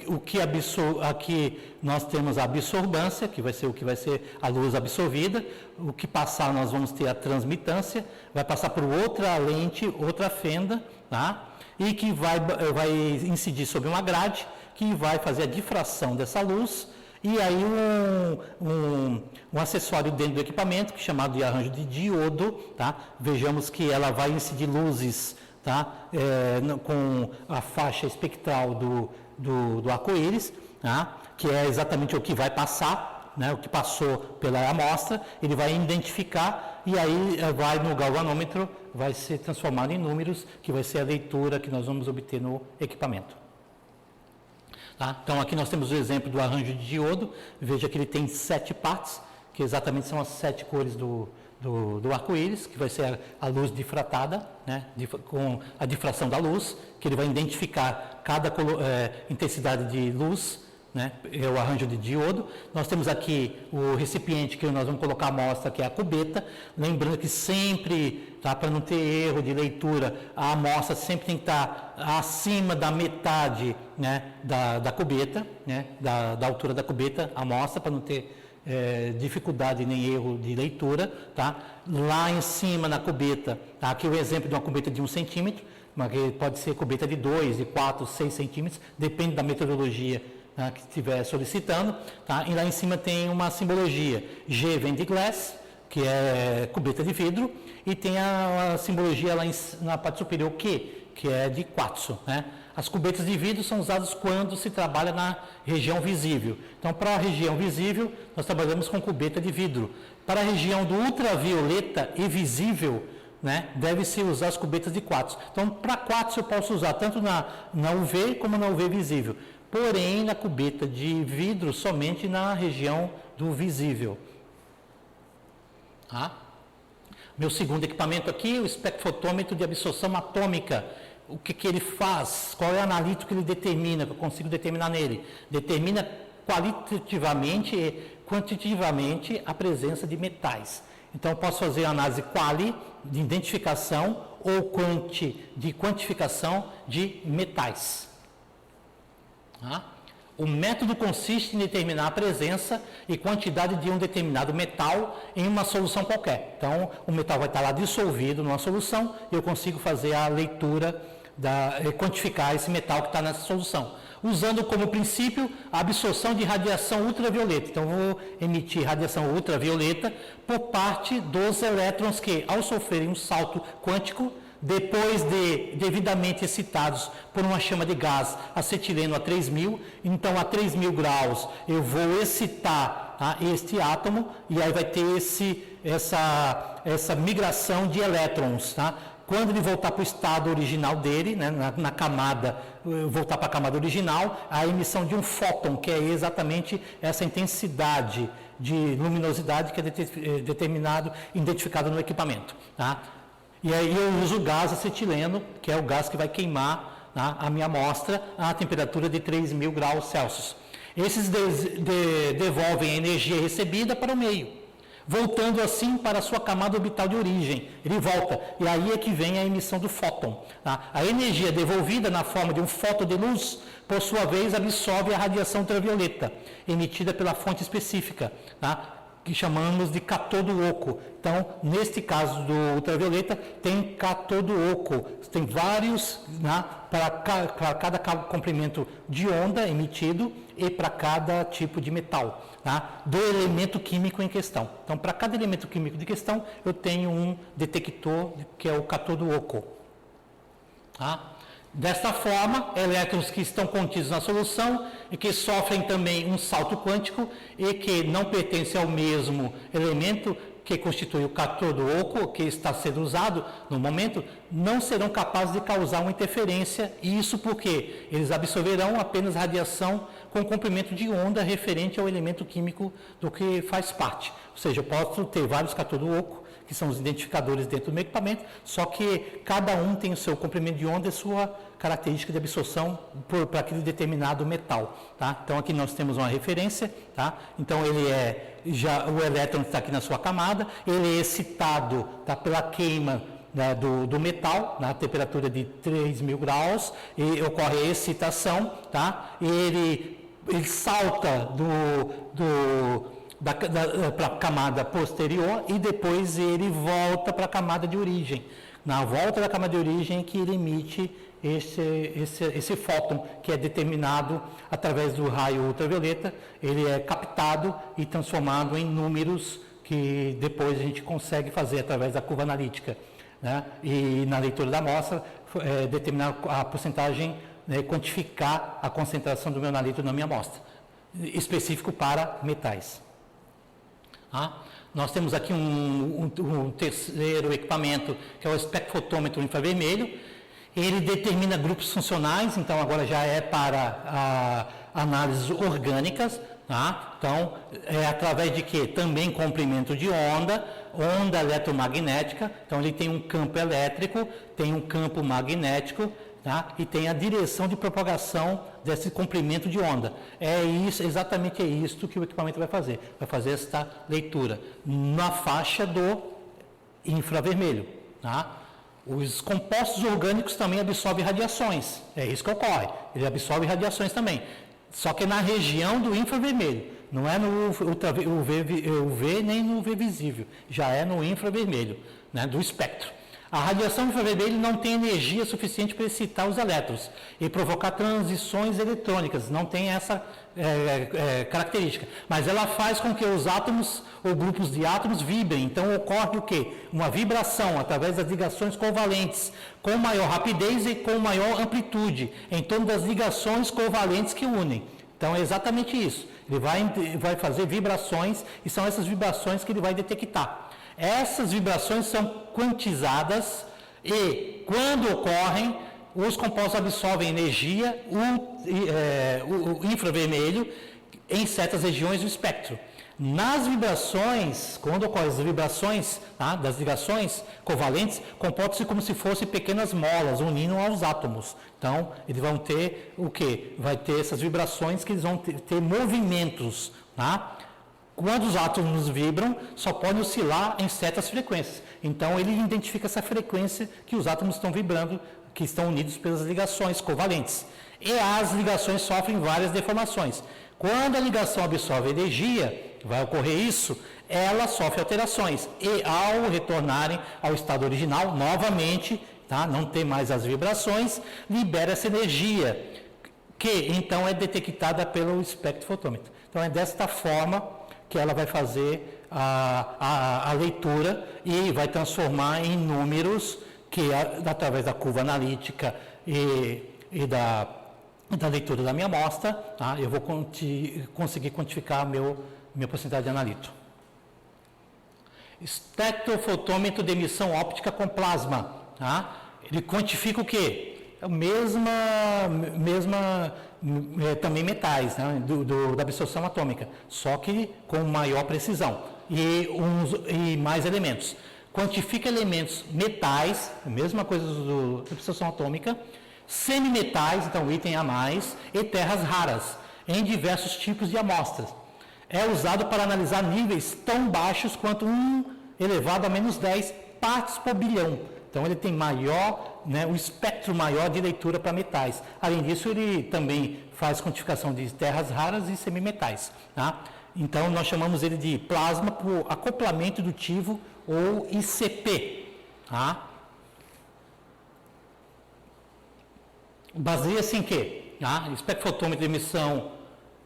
aqui nós temos a absorbância, que vai ser a luz absorvida. O que passar nós vamos ter a transmitância, vai passar por outra lente, outra fenda, tá? E que vai incidir sobre uma grade, que vai fazer a difração dessa luz. E aí um acessório dentro do equipamento, que é chamado de arranjo de diodo, tá? Vejamos que ela vai incidir luzes, tá? Com a faixa espectral do arco-íris, tá? Que é exatamente o que vai passar, né? O que passou pela amostra, ele vai identificar e aí vai no galvanômetro, vai ser transformado em números, que vai ser a leitura que nós vamos obter no equipamento. Tá? Então aqui nós temos o exemplo do arranjo de diodo, veja que ele tem 7 partes, que exatamente são as 7 cores do arco-íris, que vai ser a luz difratada, né, com a difração da luz, que ele vai identificar cada intensidade de luz, né, é o arranjo de diodo. Nós temos aqui o recipiente que nós vamos colocar a amostra, que é a cubeta, lembrando que sempre, tá, para não ter erro de leitura, a amostra sempre tem que estar acima da metade, né, da cubeta, né, da altura da cubeta, a amostra, para não ter dificuldade nem erro de leitura, tá? Lá em cima na cubeta, tá? Aqui o exemplo de uma cubeta de 1 centímetro, mas pode ser cubeta de 2, de 4, 6 centímetros, depende da metodologia, tá, que estiver solicitando, tá? E lá em cima tem uma simbologia, G vem de glass, que é cubeta de vidro, e tem a simbologia lá na parte superior Q, que é de quartzo, né? As cubetas de vidro são usadas quando se trabalha na região visível. Então, para a região visível, nós trabalhamos com cubeta de vidro. Para a região do ultravioleta e visível, né, deve-se usar as cubetas de quartzo. Então, para quartzo eu posso usar tanto na UV como na UV visível. Porém, na cubeta de vidro, somente na região do visível. Tá? Meu segundo equipamento aqui, o espectrofotômetro de absorção atômica. O que ele faz? Qual é o analítico que ele determina, que eu consigo determinar nele? Determina qualitativamente e quantitativamente a presença de metais. Então, eu posso fazer a análise quali, de identificação, ou de quantificação de metais. Tá? O método consiste em determinar a presença e quantidade de um determinado metal em uma solução qualquer. Então, o metal vai estar lá dissolvido numa solução e eu consigo fazer a leitura, quantificar esse metal que está nessa solução, usando como princípio a absorção de radiação ultravioleta. Então, vou emitir radiação ultravioleta por parte dos elétrons que, ao sofrerem um salto quântico, depois de devidamente excitados por uma chama de gás acetileno a 3.000, então a 3.000 graus eu vou excitar, tá, este átomo e aí vai ter essa migração de elétrons, tá? Quando ele voltar para o estado original dele, né, na camada, voltar para a camada original, a emissão de um fóton, que é exatamente essa intensidade de luminosidade que é identificado no equipamento. Tá? E aí eu uso o gás acetileno, que é o gás que vai queimar, tá, a minha amostra a temperatura de 3.000 graus Celsius. Esses devolvem a energia recebida para o meio, voltando assim para a sua camada orbital de origem. Ele volta, e aí é que vem a emissão do fóton. Tá? A energia devolvida na forma de um fóton de luz, por sua vez, absorve a radiação ultravioleta, emitida pela fonte específica, tá? Que chamamos de catodo oco. Então, neste caso do ultravioleta, tem catodo oco. Tem vários, né, para cada comprimento de onda emitido e para cada tipo de metal, tá, do elemento químico em questão. Então, para cada elemento químico de questão, eu tenho um detector que é o catodo oco. Tá? Desta forma, elétrons que estão contidos na solução e que sofrem também um salto quântico e que não pertencem ao mesmo elemento que constitui o catodo oco, que está sendo usado no momento, não serão capazes de causar uma interferência, e isso porque eles absorverão apenas radiação com comprimento de onda referente ao elemento químico do que faz parte. Ou seja, eu posso ter vários catodo oco, que são os identificadores dentro do meu equipamento, só que cada um tem o seu comprimento de onda e sua característica de absorção para aquele determinado metal. Tá? Então, aqui nós temos uma referência. Tá? Então, o elétron está aqui na sua camada, ele é excitado, tá, pela queima né, do metal, na temperatura de 3.000 graus, e ocorre a excitação, tá? Ele salta para a camada posterior e depois ele volta para a camada de origem. Na volta da camada de origem que ele emite esse fóton, que é determinado através do raio ultravioleta, ele é captado e transformado em números que depois a gente consegue fazer através da curva analítica, né? E na leitura da amostra, determinar a porcentagem, né, quantificar a concentração do meu analito na minha amostra, específico para metais. Nós temos aqui um terceiro equipamento, que é o espectrofotômetro infravermelho. Ele determina grupos funcionais, então agora já é para análises orgânicas, tá? Então, é através de quê? Também comprimento de onda eletromagnética, então ele tem um campo elétrico, tem um campo magnético, tá? E tem a direção de propagação desse comprimento de onda. Exatamente isso que o equipamento vai fazer esta leitura na faixa do infravermelho, tá? Os compostos orgânicos também absorvem radiações, é isso que ocorre, ele absorve radiações também, só que na região do infravermelho, não é no UV nem no UV visível, já é no infravermelho, né, do espectro. A radiação infravermelho não tem energia suficiente para excitar os elétrons e provocar transições eletrônicas, não tem essa característica, mas ela faz com que os átomos ou grupos de átomos vibrem, então ocorre o quê? Uma vibração através das ligações covalentes, com maior rapidez e com maior amplitude, em torno das ligações covalentes que unem. Então é exatamente isso, ele vai fazer vibrações e são essas vibrações que ele vai detectar. Essas vibrações são quantizadas e, quando ocorrem, os compostos absorvem energia, o infravermelho, em certas regiões do espectro. Nas vibrações, quando ocorrem as vibrações, tá, das ligações covalentes, comportam-se como se fossem pequenas molas unindo aos átomos. Então, eles vão ter o quê? Vai ter essas vibrações que eles vão ter movimentos, tá? Quando os átomos vibram, só podem oscilar em certas frequências. Então, ele identifica essa frequência que os átomos estão vibrando, que estão unidos pelas ligações covalentes. E as ligações sofrem várias deformações. Quando a ligação absorve energia, vai ocorrer isso, ela sofre alterações. E ao retornarem ao estado original, novamente, tá, não tem mais as vibrações, libera essa energia, que então é detectada pelo espectrofotômetro. Então, é desta forma que ela vai fazer a leitura e vai transformar em números que, através da curva analítica e da leitura da minha amostra, tá, eu vou conseguir quantificar minha porcentagem de analito. Espectrofotômetro de emissão óptica com plasma. Tá? Ele quantifica o quê? Também metais, né, da absorção atômica, só que com maior precisão e mais elementos. Quantifica elementos metais, a mesma coisa da absorção atômica, semimetais, então item a mais, e terras raras, em diversos tipos de amostras. É usado para analisar níveis tão baixos quanto 1 elevado a menos 10 partes por bilhão. Então, ele tem um espectro maior de leitura para metais. Além disso, ele também faz quantificação de terras raras e semimetais. Tá? Então, nós chamamos ele de plasma por acoplamento indutivo ou ICP. Tá? Baseia-se em quê? Espectrofotômetro de emissão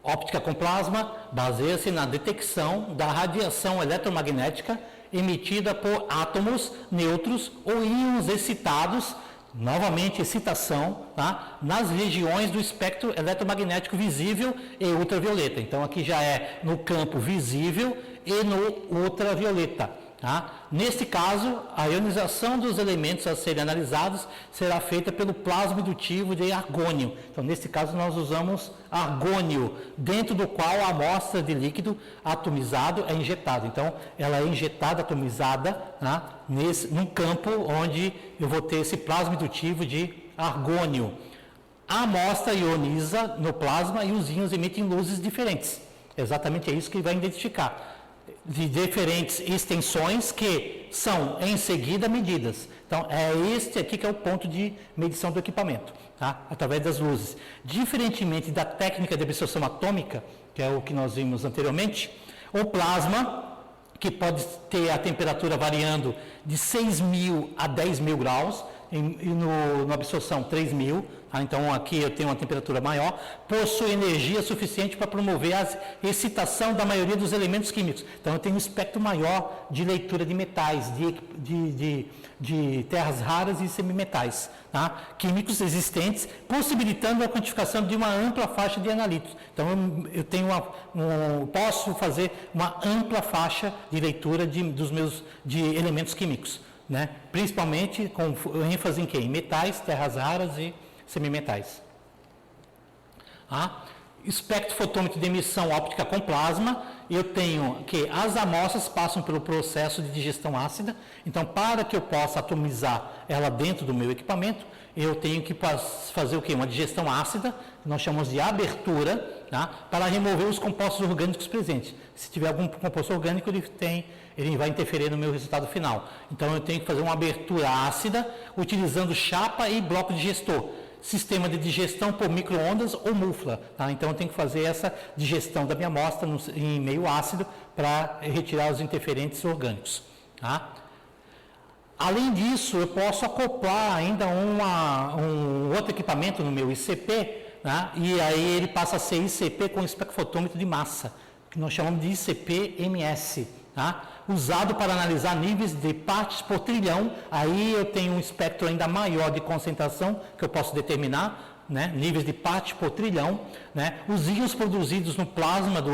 óptica com plasma baseia-se na detecção da radiação eletromagnética emitida por átomos, nêutrons ou íons excitados, novamente excitação, tá? Nas regiões do espectro eletromagnético visível e ultravioleta. Então, aqui já é no campo visível e no ultravioleta. Tá? Neste caso, a ionização dos elementos a serem analisados será feita pelo plasma indutivo de argônio. Então, neste caso, nós usamos argônio, dentro do qual a amostra de líquido atomizado é injetada. Então, ela é injetada, atomizada, tá? Num campo onde eu vou ter esse plasma indutivo de argônio. A amostra ioniza no plasma e os íons emitem luzes diferentes. Exatamente é isso que vai identificar. De diferentes extensões que são em seguida medidas. Então, é este aqui que é o ponto de medição do equipamento, tá? Através das luzes. Diferentemente da técnica de absorção atômica, que é o que nós vimos anteriormente, o plasma, que pode ter a temperatura variando de 6.000 a 10.000 graus, e no absorção 3.000, tá? Então aqui eu tenho uma temperatura maior, possui energia suficiente para promover a excitação da maioria dos elementos químicos. Então eu tenho um espectro maior de leitura de metais, de terras raras e semimetais, tá? Químicos existentes, possibilitando a quantificação de uma ampla faixa de analíticos. Então eu tenho posso fazer uma ampla faixa de leitura de elementos químicos, né? Principalmente com ênfase em quê? Em metais, terras raras e semimetais. Espectrofotômetro de emissão óptica com plasma, eu tenho que as amostras passam pelo processo de digestão ácida, então para que eu possa atomizar ela dentro do meu equipamento, eu tenho que fazer o quê? Uma digestão ácida, que nós chamamos de abertura, tá? Para remover os compostos orgânicos presentes. Se tiver algum composto orgânico, ele vai interferir no meu resultado final. Então eu tenho que fazer uma abertura ácida, utilizando chapa e bloco digestor. Sistema de digestão por micro-ondas ou mufla. Tá? Então eu tenho que fazer essa digestão da minha amostra em meio ácido para retirar os interferentes orgânicos. Tá? Além disso, eu posso acoplar ainda um outro equipamento no meu ICP, tá? E aí ele passa a ser ICP com espectrofotômetro de massa, que nós chamamos de ICP-MS. Tá? Usado para analisar níveis de partes por trilhão, aí eu tenho um espectro ainda maior de concentração que eu posso determinar, né? Níveis de partes por trilhão, né? Os íons produzidos no plasma do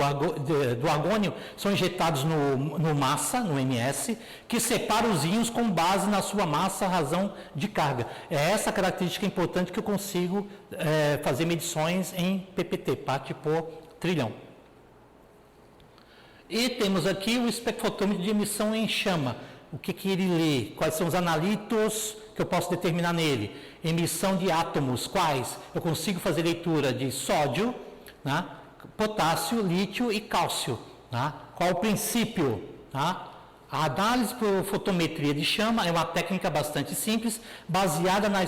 argônio são injetados no massa, no MS, que separa os íons com base na sua massa, razão de carga. É essa característica importante que eu consigo fazer medições em PPT, parte por trilhão. E temos aqui o espectrofotômetro de emissão em chama. O que ele lê? Quais são os analitos que eu posso determinar nele? Emissão de átomos. Quais? Eu consigo fazer leitura de sódio, né? Potássio, lítio e cálcio. Né? Qual o princípio? Tá? A análise por fotometria de chama é uma técnica bastante simples, baseada na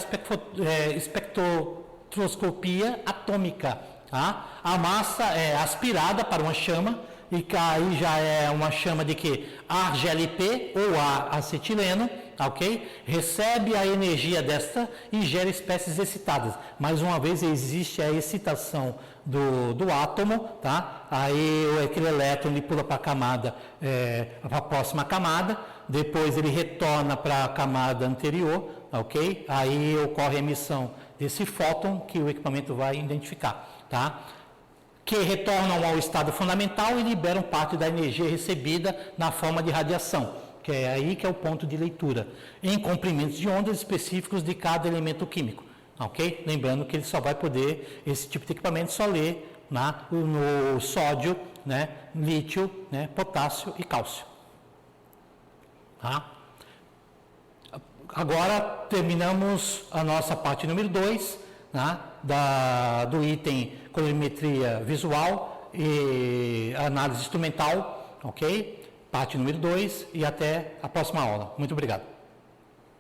espectroscopia atômica. Tá? A massa é aspirada para uma chama, e aí já é uma chama de que ar GLP ou ar acetileno, ok? Recebe a energia desta e gera espécies excitadas. Mais uma vez existe a excitação do átomo, tá? Aí aquele elétron ele pula para a camada, para a próxima camada, depois ele retorna para a camada anterior, ok? Aí ocorre a emissão desse fóton que o equipamento vai identificar, tá? Que retornam ao estado fundamental e liberam parte da energia recebida na forma de radiação, que é aí que é o ponto de leitura, em comprimentos de ondas específicos de cada elemento químico, ok? Lembrando que ele só vai poder, esse tipo de equipamento só ler no sódio, né, lítio, né, potássio e cálcio. Tá? Agora terminamos a nossa parte número 2, né, do item colorimetria visual e análise instrumental, ok? Parte número 2 e até a próxima aula. Muito obrigado.